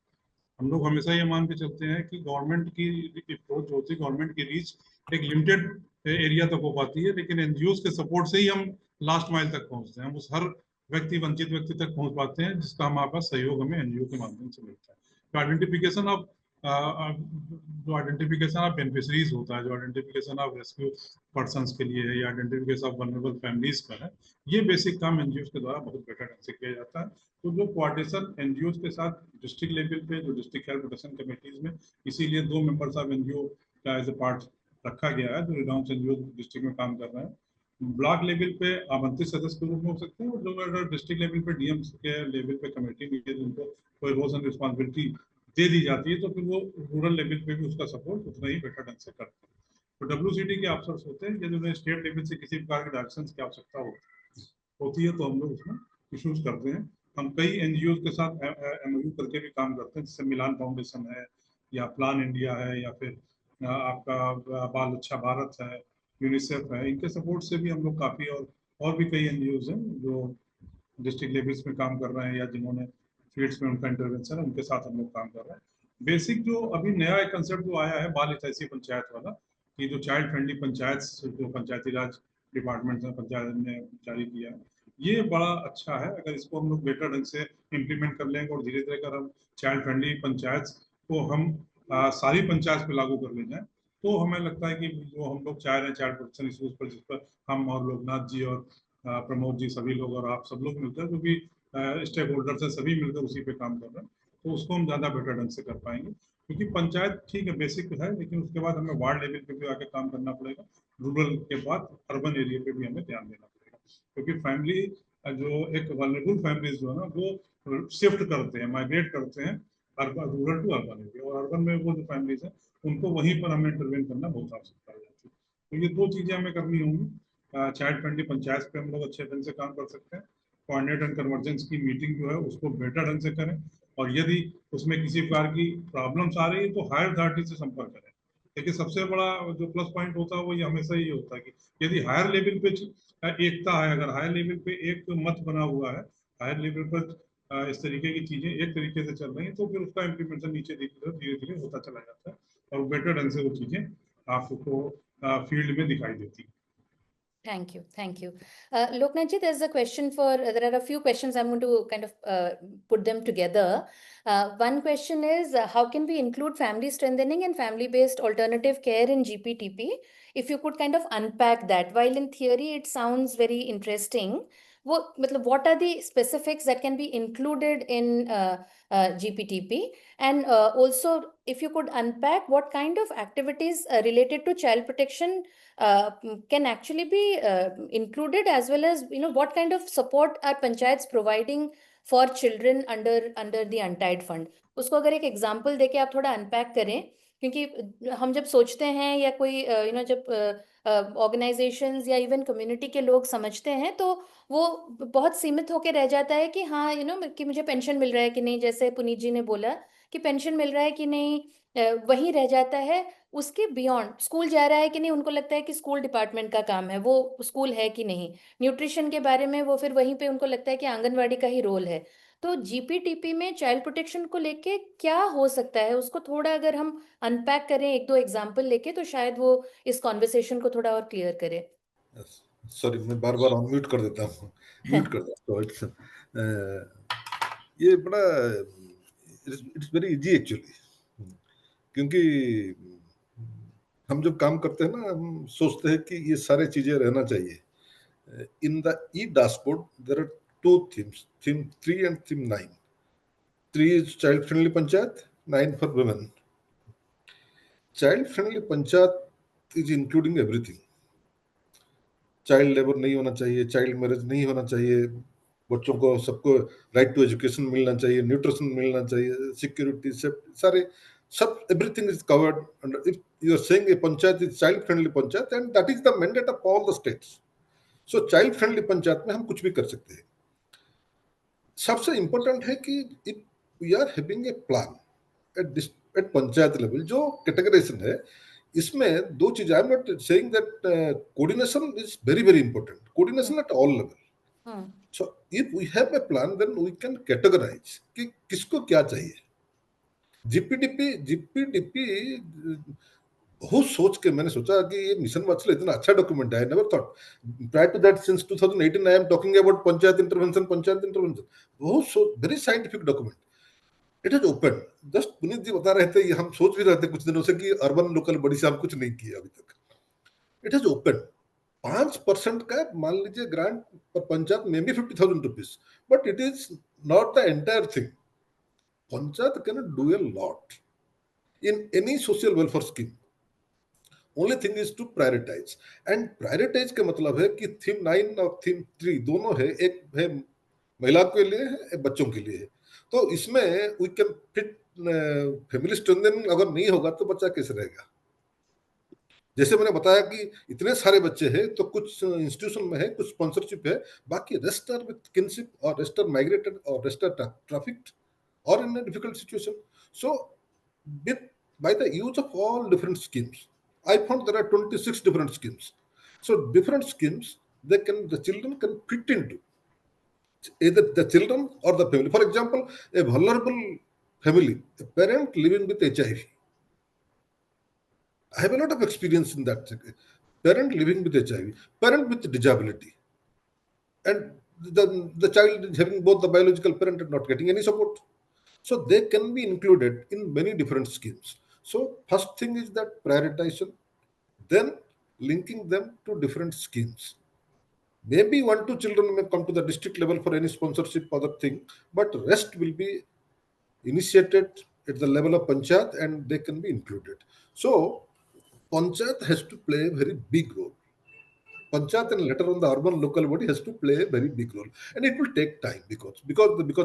हम लोग हमेशा ये मान के चलते हैं कि गवर्नमेंट की अप्रोच होती है, गवर्नमेंट की रीच एक लिमिटेड एरिया तक हो पाती है, लेकिन NGOs के सपोर्ट से ही हम लास्ट माइल तक पहुंचते हैं। हम उस हर वंचित व्यक्ति तक पहुंच पाते हैं जिसका हमारे पास सहयोग हमें NGO के माध्यम से मिलता है। तो आइडेंटिफिकेशन ऑफ बेनिफिशरीज होता है, जो आइडेंटिफिकेशन ऑफ रेस्क्यू पर्सन्स के लिए है या आइडेंटिफिकेशन ऑफ वल्नरेबल फैमिलीज पर है, ये बेसिक काम NGOs के द्वारा बहुत बेटर ढंग से किया जाता है। तो जो कोऑर्डिनेशन NGOs के साथ डिस्ट्रिक्ट लेवल पे, जो डिस्ट्रिक्ट हेल्थ प्रोटेक्शन कमेटीज में, इसीलिए 2 मेंबर्स ऑफ NGO का एज ए पार्ट रखा गया है, जो रिनाउंस NGO डिस्ट्रिक्ट में काम कर रहे हैं। ब्लॉक लेवल पे आमंत्रित सदस्य के रूप में हो सकते हैं, और जो अगर डिस्ट्रिक्ट लेवल पे DMs के लेवल पे कमेटी में उनको कोई रोल्स एंड रिस्पॉन्सिबिलिटी दे दी जाती है, तो फिर वो रूरल लेवल पे भी उसका सपोर्ट उतना ही बेटर ढंग से करते हैं। तो WCD के अफसर्स होते हैं, यदि उन्हें स्टेट लेवल से किसी प्रकार के डायरेक्शन की आवश्यकता होती है तो हम लोग उसमें इशूज करते हैं। हम कई NGOs के साथ MOU करके भी काम करते हैं, जैसे मिलान फाउंडेशन है या प्लान इंडिया है या फिर आपका बाल अच्छा भारत है, यूनिसेफ है। इनके सपोर्ट से भी हम लोग काफ़ी और भी कई NGOs हैं जो डिस्ट्रिक्ट लेवल्स में काम कर रहे हैं या जिन्होंने फील्ड्स में उनका इंटरवेंशन है, उनके साथ हम लोग काम कर रहे हैं। बेसिक जो अभी नया एक कंसेप्ट जो आया है बाल हितैषी पंचायत वाला, कि जो चाइल्ड फ्रेंडली पंचायत जो पंचायती राज डिपार्टमेंट ने पंचायत ने जारी किया है, ये बड़ा अच्छा है। अगर इसको हम लोग बेटर ढंग से इम्प्लीमेंट कर लेंगे और धीरे धीरे अगर हम चाइल्ड फ्रेंडली पंचायत को हम सारी पंचायत पे लागू कर ले जाए, तो हमें लगता है कि जो हम लोग चाह रहे हैं चाइल्ड प्रोटेक्शन इशूज पर, जिस पर हम और लोकनाथ जी और प्रमोद जी सभी लोग और आप सब लोग मिलकर, जो भी स्टेक होल्डर्स हैं, सभी मिलकर उसी पे काम कर रहे हैं, तो उसको हम ज़्यादा बेटर ढंग से कर पाएंगे। क्योंकि पंचायत ठीक है, बेसिक है, लेकिन उसके बाद हमें वार्ड लेवल पे भी आके काम करना पड़ेगा। रूरल के बाद अर्बन एरिया पे भी हमें ध्यान देना पड़ेगा, क्योंकि फैमिली जो एक वल्नरेबल फैमिलीज जो है ना, वो शिफ्ट करते हैं, माइग्रेट करते हैं रूरल टू अर्बन एरिया, और अर्बन में वो जो फैमिलीज हैं उनको वहीं पर हमें इंटरवेन करना बहुत आवश्यकता हो जाती है। तो ये 2 चीज़ें हमें करनी होंगी। चाइल्ड फ्रेंडली पंचायत पे हम लोग अच्छे ढंग से काम कर सकते हैं। कोऑर्डिनेट एंड कन्वर्जेंस की मीटिंग जो है उसको बेटर ढंग से करें, और यदि उसमें किसी प्रकार की प्रॉब्लम्स आ रही है तो हायर अथॉरिटी से संपर्क करें। देखिए, सबसे बड़ा जो प्लस पॉइंट होता है वो ये हमेशा ये होता है कि यदि हायर लेवल पे एकता है, अगर हायर लेवल पे एक मत बना हुआ है, हायर लेवल पर इस तरीके की चीजें एक तरीके से चल रही हैं, तो फिर उसका इम्प्लीमेंटेशन नीचे धीरे धीरे होता चला जाता है और बेटर ढंग से वो चीजें आपको फील्ड में दिखाई देती हैं। Thank you. Thank you. Loknath ji, there's a question there are a few questions. I'm going to kind of put them together. One question is, how can we include family strengthening and family-based alternative care in GPTP? If you could kind of unpack that. While in theory, it sounds very interesting. What are the specifics that can be included in GPTP? And also, if you could unpack what kind of activities related to child protection can actually be included, as well as what kind of support are panchayats providing for children under the Untied Fund. उसको अगर एक example देके आप थोड़ा unpack करें क्योंकि हम जब सोचते हैं या कोई जब ऑर्गेनाइजेशंस या इवन कम्युनिटी के लोग समझते हैं तो वो बहुत सीमित होकर रह जाता है कि हाँ कि मुझे पेंशन मिल रहा है कि नहीं, जैसे पुनीत जी ने बोला कि पेंशन मिल रहा है कि नहीं, वहीं रह जाता है। उसके बियॉन्ड स्कूल जा रहा है कि नहीं, उनको लगता है कि स्कूल डिपार्टमेंट का काम है, वो स्कूल है कि नहीं। न्यूट्रिशन के बारे में वो फिर वहीं पे उनको लगता है कि आंगनवाड़ी का ही रोल है। तो जीपीटीपी में चाइल्ड प्रोटेक्शन को लेके क्या हो सकता है, उसको थोड़ा अगर हम अनपैक करें एक दो एग्जांपल लेके, तो शायद वो इस कॉन्वर्सेशन को थोड़ा और क्लियर करे। सॉरी, मैं बार बार अनम्यूट कर देता हूँ, म्यूट कर देता हूँ। ये बड़ा इट्स वेरी इजी एक्चुअली, क्योंकि हम जब काम करते हैं ना, हम सोचते हैं कि ये सारे चीजें रहना चाहिए। In the e dashboard there are two themes, theme 3 and theme 9. 3 is child friendly panchayat, 9 for women. Child friendly panchayat is including everything. Child labour नहीं होना चाहिए, चाइल्ड मैरिज नहीं होना चाहिए, बच्चों को सबको राइट टू एजुकेशन मिलना चाहिए, न्यूट्रिशन मिलना चाहिए, सिक्योरिटी सारे सब everything is covered under. If you are saying a panchayat is child friendly panchayat, and that is the mandate of all the states. So child friendly panchayat में हम कुछ भी कर सकते हैं। सबसे इंपॉर्टेंट है कि if we are having a plan at panchayat level, जो कैटेगराइजेशन है, इसमें दो चीज, I am not saying that coordination is very very important, coordination at all level. So if we have a plan, then we can categorise कि किसको क्या चाहिए। GPDP बहुत सोच के मैंने सोचा कि ये मिशन वात्सल्य इतना अच्छा डॉक्यूमेंट है। I never thought prior to that, since 2018 I am talking about panchayat intervention. बहुत very scientific document. It is open. Just Puneet ji बता रहे थे, ये हम सोच भी रहे थे कुछ दिनों से कि अर्बन लोकल बॉडी से हम कुछ नहीं किया अभी तक। It is open. 5% का मान लीजिए ग्रांट पर पंचायत में भी 50,000 rupees, but it is not the entire thing. Panchayat can do a lot in any social welfare scheme. Only thing is to prioritise, and prioritise का मतलब है कि थीम 9 और थीम 3 दोनों है, एक है महिला के लिए है, एक बच्चों के लिए है। तो इसमें we can fit family strengthening अगर नहीं होगा तो बच्चा कैसे रहेगा। जैसे मैंने बताया कि इतने सारे बच्चे हैं, तो कुछ इंस्टीट्यूशन में है, कुछ स्पॉन्सरशिप है, बाकी रेस्ट आर विथ किनशिप और रेस्ट आर माइग्रेटेड और रेस्ट आर ट्रैफिक्ड और in a difficult situation. So with by the use of all different schemes, I found there are 26 different schemes. So different schemes, the children can fit into either the children or the family. For example, a vulnerable family, a parent living with HIV. I have a lot of experience in that. Parent living with HIV, parent with disability, and the child is having both the biological parent and not getting any support. So they can be included in many different schemes. So first thing is that prioritization, then linking them to different schemes. Maybe 1-2 children may come to the district level for any sponsorship, other thing, but rest will be initiated at the level of panchayat and they can be included. So panchayat has to play a very big role. Panchayat and later on the urban local body has to play a very big role, and it will take time because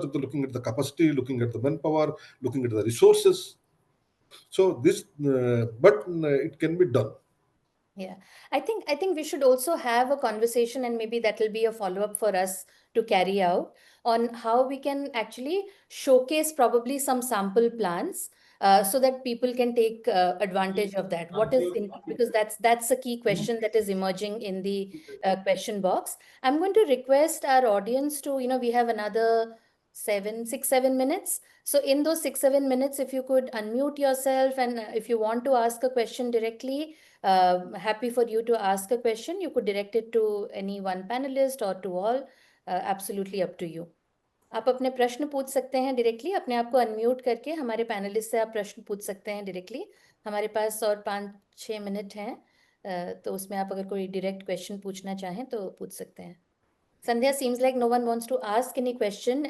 of the looking at the capacity, looking at the manpower, looking at the resources. So this, but it can be done. Yeah, I think we should also have a conversation, and maybe that will be a follow-up for us to carry out on how we can actually showcase probably some sample plans, so that people can take advantage of that. What is because that's a key question that is emerging in the question box. I'm going to request our audience to, we have another 6-7 minutes. So in those 6-7 minutes, if you could unmute yourself, and if you want to ask a question directly, happy for you to ask a question. You could direct it to any one panelist or to all. Absolutely up to you. आप अपने प्रश्न पूछ सकते हैं directly, अपने आप को unmute करके हमारे पैनलिस्ट से आप प्रश्न पूछ सकते हैं डायरेक्टली। हमारे पास और 5-6 मिनट हैं, तो उसमें आप अगर कोई डायरेक्ट क्वेश्चन पूछना चाहें तो पूछ सकते हैं। Sandhya, seems like no one wants to ask any question.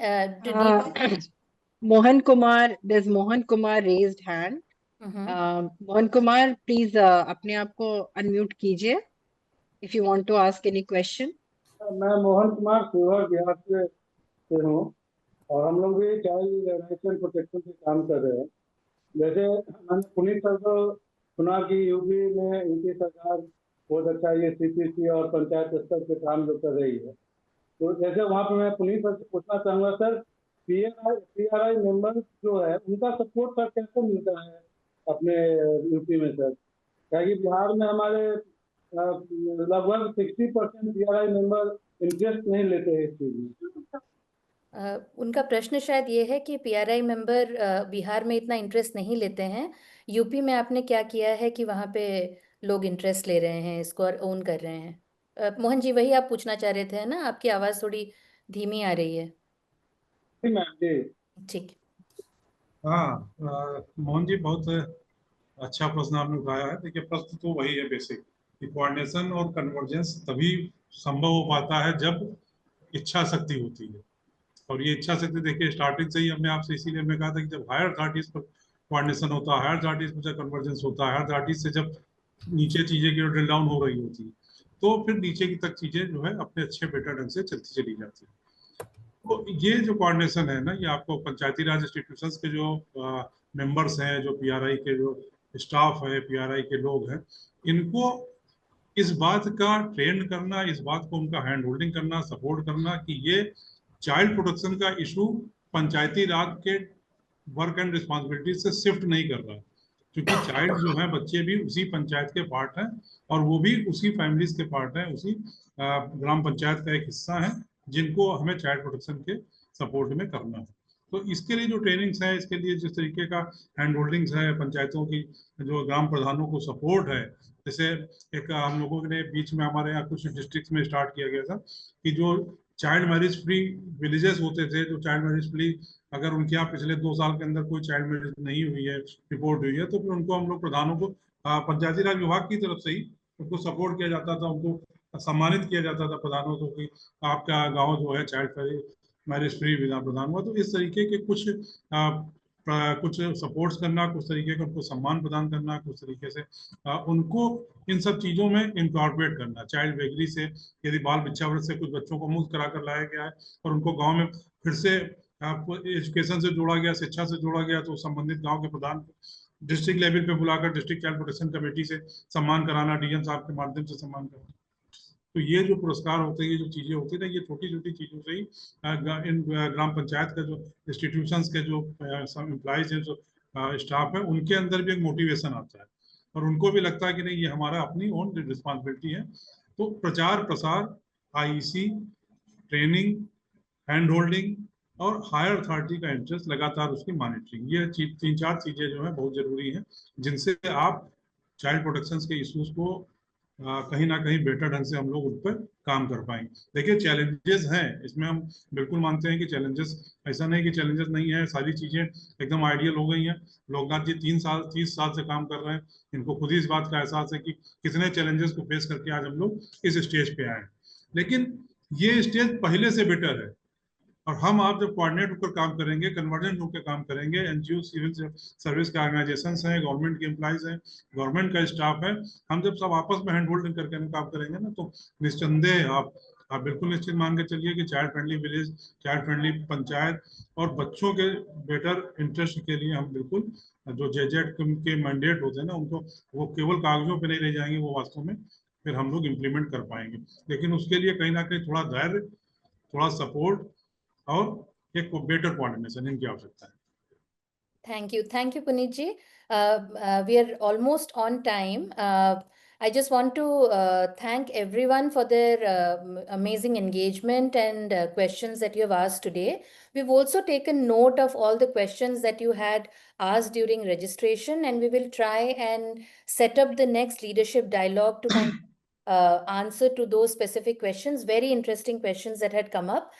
Mohan Kumar, there's Mohan Kumar raised hand. Mohan Kumar, please अपने आप को unmute कीजिए if you want to ask any question. मैं मोहन कुमार शिवहर बिहार से हूँ और हम लोग भी चाइल्ड राइट्स एंड प्रोटेक्शन पे काम कर रहे हैं। जैसे मैंने पुनीत सर को सुना कि यूपी में यूपी सरकार बहुत अच्छा ये सीपीसी और पंचायत स्तर पे काम जो कर रही है, तो जैसे वहाँ पे मैं पुनीत सर से पूछना चाहूंगा सर, पीआरआई मेंबर्स जो है उनका सपोर्ट सर कैसे मिलता है अपने यूपी में सर? क्या कि बिहार में हमारे लगभग 60% पीआरआई मेंबर इंटरेस्ट नहीं लेते हैं इस चीज में। उनका प्रश्न शायद ये है कि पीआरआई मेंबर बिहार में इतना इंटरेस्ट नहीं लेते हैं। यूपी में आपने क्या किया है कि वहाँ पे लोग इंटरेस्ट ले रहे हैं, इसको और ओन कर रहे हैं? मोहन जी, वही आप पूछना चाह रहे थे ना? आपकी आवाज़ थोड़ी धीमी आ रही है। जी मैम जी। ठीक। हाँ, मोहन जी बहुत अच्छा प्रश्न आपने उठाया है। देखिए, प्रश्न तो वही है बेसिक कि कोऑर्डिनेशन और कन्वर्जेंस तभी संभव हो पाता है जब इच्छा शक्ति होती है। और ये इच्छा शक्ति देखिए स्टार्टिंग से ही हमने आपसे इसीलिए मैं कहा था कि जब हायर अथॉरिटीज पर कोऑर्डिनेशन होता है, हायर अथॉरिटीज पर जब कन्वर्जेंस होता है, हायर अथॉरिटीज से जब नीचे चीजें की ड्रिल डाउन हो रही होती है, तो फिर नीचे की तक चीजें जो है अपने अच्छे बेटर ढंग से चलती चली जाती है। तो ये जो कोऑर्डिनेशन है ना, ये आपको पंचायती राज इंस्टीट्यूशंस के जो मेंबर्स हैं, जो पीआरआई के जो स्टाफ है, पीआरआई के लोग हैं, इनको इस बात का ट्रेन करना, इस बात को उनका हैंड होल्डिंग करना, सपोर्ट करना कि ये चाइल्ड प्रोटेक्शन का इशू पंचायती राज के वर्क एंड रिस्पॉन्सिबिलिटी से शिफ्ट नहीं कर रहा है, क्योंकि चाइल्ड जो है, बच्चे भी उसी पंचायत के पार्ट हैं और वो भी उसी फैमिलीज के पार्ट हैं, उसी ग्राम पंचायत का एक हिस्सा है जिनको हमें चाइल्ड प्रोटेक्शन के सपोर्ट में करना है। तो इसके लिए जो ट्रेनिंग्स है, इसके लिए जिस तरीके का हैंड होल्डिंग्स है, पंचायतों की जो ग्राम प्रधानों को सपोर्ट है, जैसे एक हम लोगों ने बीच में हमारे यहाँ कुछ डिस्ट्रिक्ट में स्टार्ट किया गया था कि जो चाइल्ड मैरिज फ्री विलेजेस होते थे, जो चाइल्ड मैरिज फ्री, अगर उनके यहाँ पिछले 2 साल के अंदर कोई चाइल्ड मैरिज नहीं हुई है, रिपोर्ट हुई है, तो फिर उनको हम लोग प्रधानों को पंचायती राज विभाग की तरफ से ही उनको सपोर्ट किया जाता था, उनको सम्मानित किया जाता था प्रधानों को कि आपका गांव जो है चाइल्ड मैरिज फ्री प्रधान हुआ। तो इस तरीके के कुछ सपोर्ट्स करना, कुछ तरीके का उनको सम्मान प्रदान करना, कुछ तरीके से उनको इन सब चीज़ों में इनकॉर्पोरेट करना। चाइल्ड बेकरी से यदि बाल भिक्षावृत्ति से कुछ बच्चों को मुक्त करा कर लाया गया है और उनको गांव में फिर से आपको एजुकेशन से जोड़ा गया, शिक्षा से जोड़ा गया, तो संबंधित गांव के प्रधान डिस्ट्रिक्ट लेवल पे बुलाकर डिस्ट्रिक्ट चाइल्ड प्रोटेक्शन कमेटी से सम्मान कराना, डीएम साहब के माध्यम से सम्मान कराना। तो ये जो पुरस्कार होते हैं, ये जो चीजें होती है ना, ये छोटी छोटी चीजों से ही इन ग्राम पंचायत का जो इंस्टीट्यूशंस के जो एम्प्लॉइज हैं, जो स्टाफ है, उनके अंदर भी एक मोटिवेशन आता है और उनको भी लगता है कि नहीं, ये हमारा अपनी ओन रिस्पॉन्सिबिलिटी है। तो प्रचार प्रसार, आईईसी, ट्रेनिंग, हैंड होल्डिंग और हायर अथॉरिटी का इंटरेस्ट, लगातार उसकी मॉनिटरिंग, ये 3-4 चीजें जो है बहुत जरूरी हैं, जिनसे आप चाइल्ड प्रोटेक्शन के इश्यूज को कहीं ना कहीं बेटर ढंग से हम लोग उन पर काम कर पाएंगे। देखिए, चैलेंजेस हैं इसमें, हम बिल्कुल मानते हैं कि चैलेंजेस, ऐसा नहीं कि चैलेंजेस नहीं है, सारी चीजें एकदम आइडियल हो गई हैं। लोकनाथ जी 30 साल से काम कर रहे हैं, इनको खुद ही इस बात का एहसास है कि कितने चैलेंजेस को फेस करके आज हम लोग इस स्टेज पे आए हैं। लेकिन ये स्टेज पहले से बेटर है और हम आप जब कोऑर्डिनेट होकर काम करेंगे, कन्वर्जेंट होकर काम करेंगे, एनजीओ, सिविल सर्विस के ऑर्गेनाइजेशंस हैं, गवर्नमेंट के एम्प्लॉइज हैं, गवर्नमेंट का स्टाफ है, हम जब सब आपस में हैंड होल्डिंग करके काम करेंगे ना, तो निस्संदेह आप बिल्कुल निश्चित मान के चलिए कि child friendly village, child friendly panchayat और बच्चों के बेटर इंटरेस्ट के लिए हम बिल्कुल जो जेजेड के मैंडेट होते हैं ना, उनको वो केवल कागजों पे नहीं रह जाएंगे, वो वास्तव में फिर हम लोग इम्प्लीमेंट कर पाएंगे। लेकिन उसके लिए कहीं ना कहीं थोड़ा धैर्य, थोड़ा सपोर्ट और एक बेटर कोऑर्डिनेशन इनकी आवश्यकता है। Thank you, Puneet ji. We are almost on time. I just want to thank everyone for their amazing engagement and questions that you have asked today. We've also taken note of all the questions that you had asked during registration, and we will try and set up the next leadership dialogue to kind of answer to those specific questions, very interesting questions that had come up.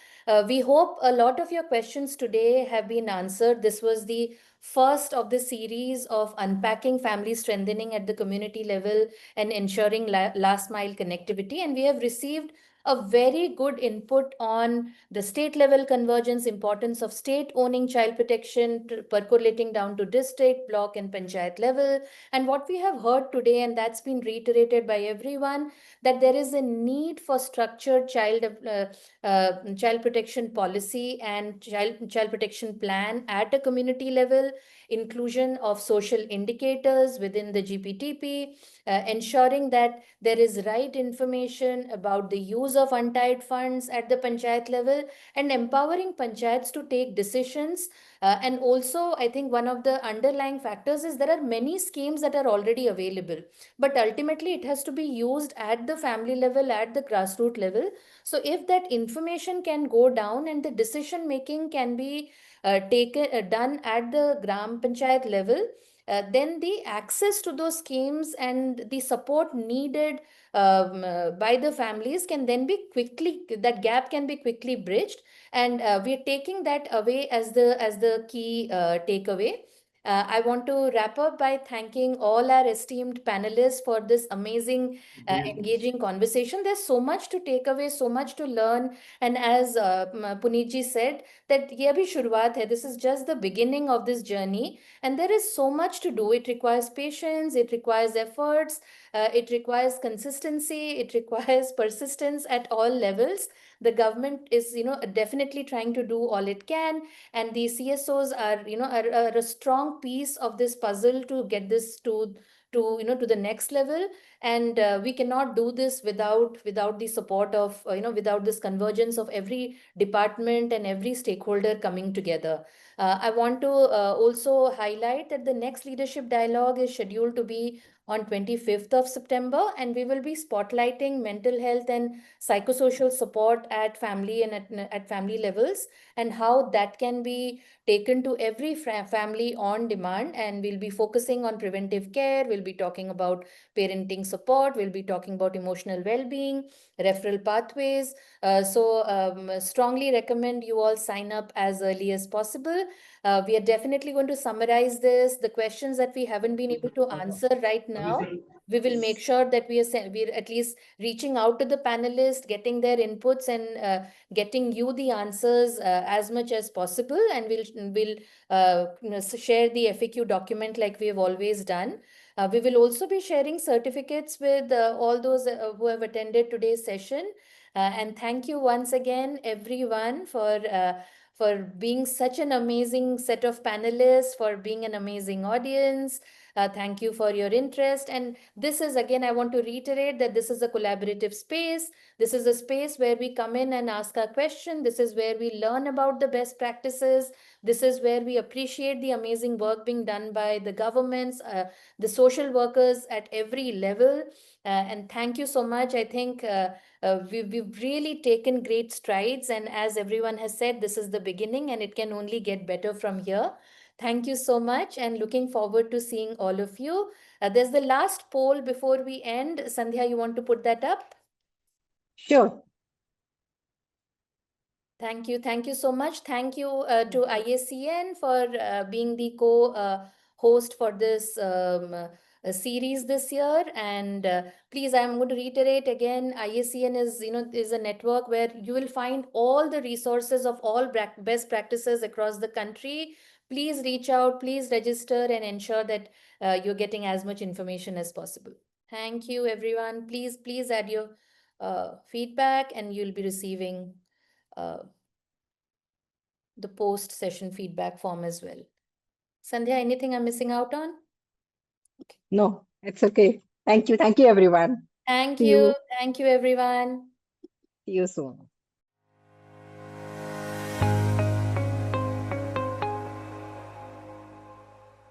We hope a lot of your questions today have been answered. This was the first of the series of unpacking family strengthening at the community level and ensuring last mile connectivity. And we have received a very good input on the state level convergence, importance of state owning child protection, percolating down to district, block and panchayat level. And what we have heard today, and that's been reiterated by everyone, that there is a need for structured child protection policy and child protection plan at a community level, inclusion of social indicators within the GPTP, ensuring that there is right information about the use of untied funds at the panchayat level, and empowering panchayats to take decisions. And also, I think one of the underlying factors is there are many schemes that are already available, but ultimately it has to be used at the family level, at the grassroots level. So if that information can go down and the decision making can be done at the Gram Panchayat level, then the access to those schemes and the support needed by the families can then be that gap can be quickly bridged. And we are taking that away as the key takeaway. I want to wrap up by thanking all our esteemed panelists for this amazing, engaging conversation. There's so much to take away, so much to learn. And as Puneet ji said, that ye abhi shuruaat hai. This is just the beginning of this journey. And there is so much to do. It requires patience, it requires efforts, it requires consistency, it requires persistence at all levels. The government is, definitely trying to do all it can, and the CSOs are a strong piece of this puzzle to get this to the next level. And we cannot do this without the support of without this convergence of every department and every stakeholder coming together. I want to also highlight that the next leadership dialogue is scheduled to be on 25th of September, and we will be spotlighting mental health and psychosocial support at family and at family levels, and how that can be taken to every family on demand. And we'll be focusing on preventive care, we'll be talking about parenting support, we'll be talking about emotional well-being, referral pathways. Strongly recommend you all sign up as early as possible. We are definitely going to summarize this. The questions that we haven't been able to answer right now, we will make sure that we're at least reaching out to the panelists, getting their inputs, and getting you the answers as much as possible. And we'll share the FAQ document like we have always done. We will also be sharing certificates with all those who have attended today's session. And thank you once again, everyone, for being such an amazing set of panelists, for being an amazing audience. Thank you for your interest. And this is, again, I want to reiterate that this is a collaborative space. This is a space where we come in and ask our question. This is where we learn about the best practices. This is where we appreciate the amazing work being done by the governments, the social workers at every level. And thank you so much. I think we've really taken great strides. And as everyone has said, this is the beginning and it can only get better from here. Thank you so much, and looking forward to seeing all of you. There's the last poll before we end. Sandhya, you want to put that up? Sure. Thank you. Thank you so much. Thank you to IACN for being the co-host for this series this year. And please, I'm going to reiterate again, IACN is a network where you will find all the resources of all best practices across the country. Please reach out, please register, and ensure that you're getting as much information as possible. Thank you, everyone. Please add your feedback, and you'll be receiving the post-session feedback form as well. Sandhya, anything I'm missing out on? Okay. No, it's okay. Thank you. Thank you, everyone. Thank See you. you. Thank you, everyone. See you soon.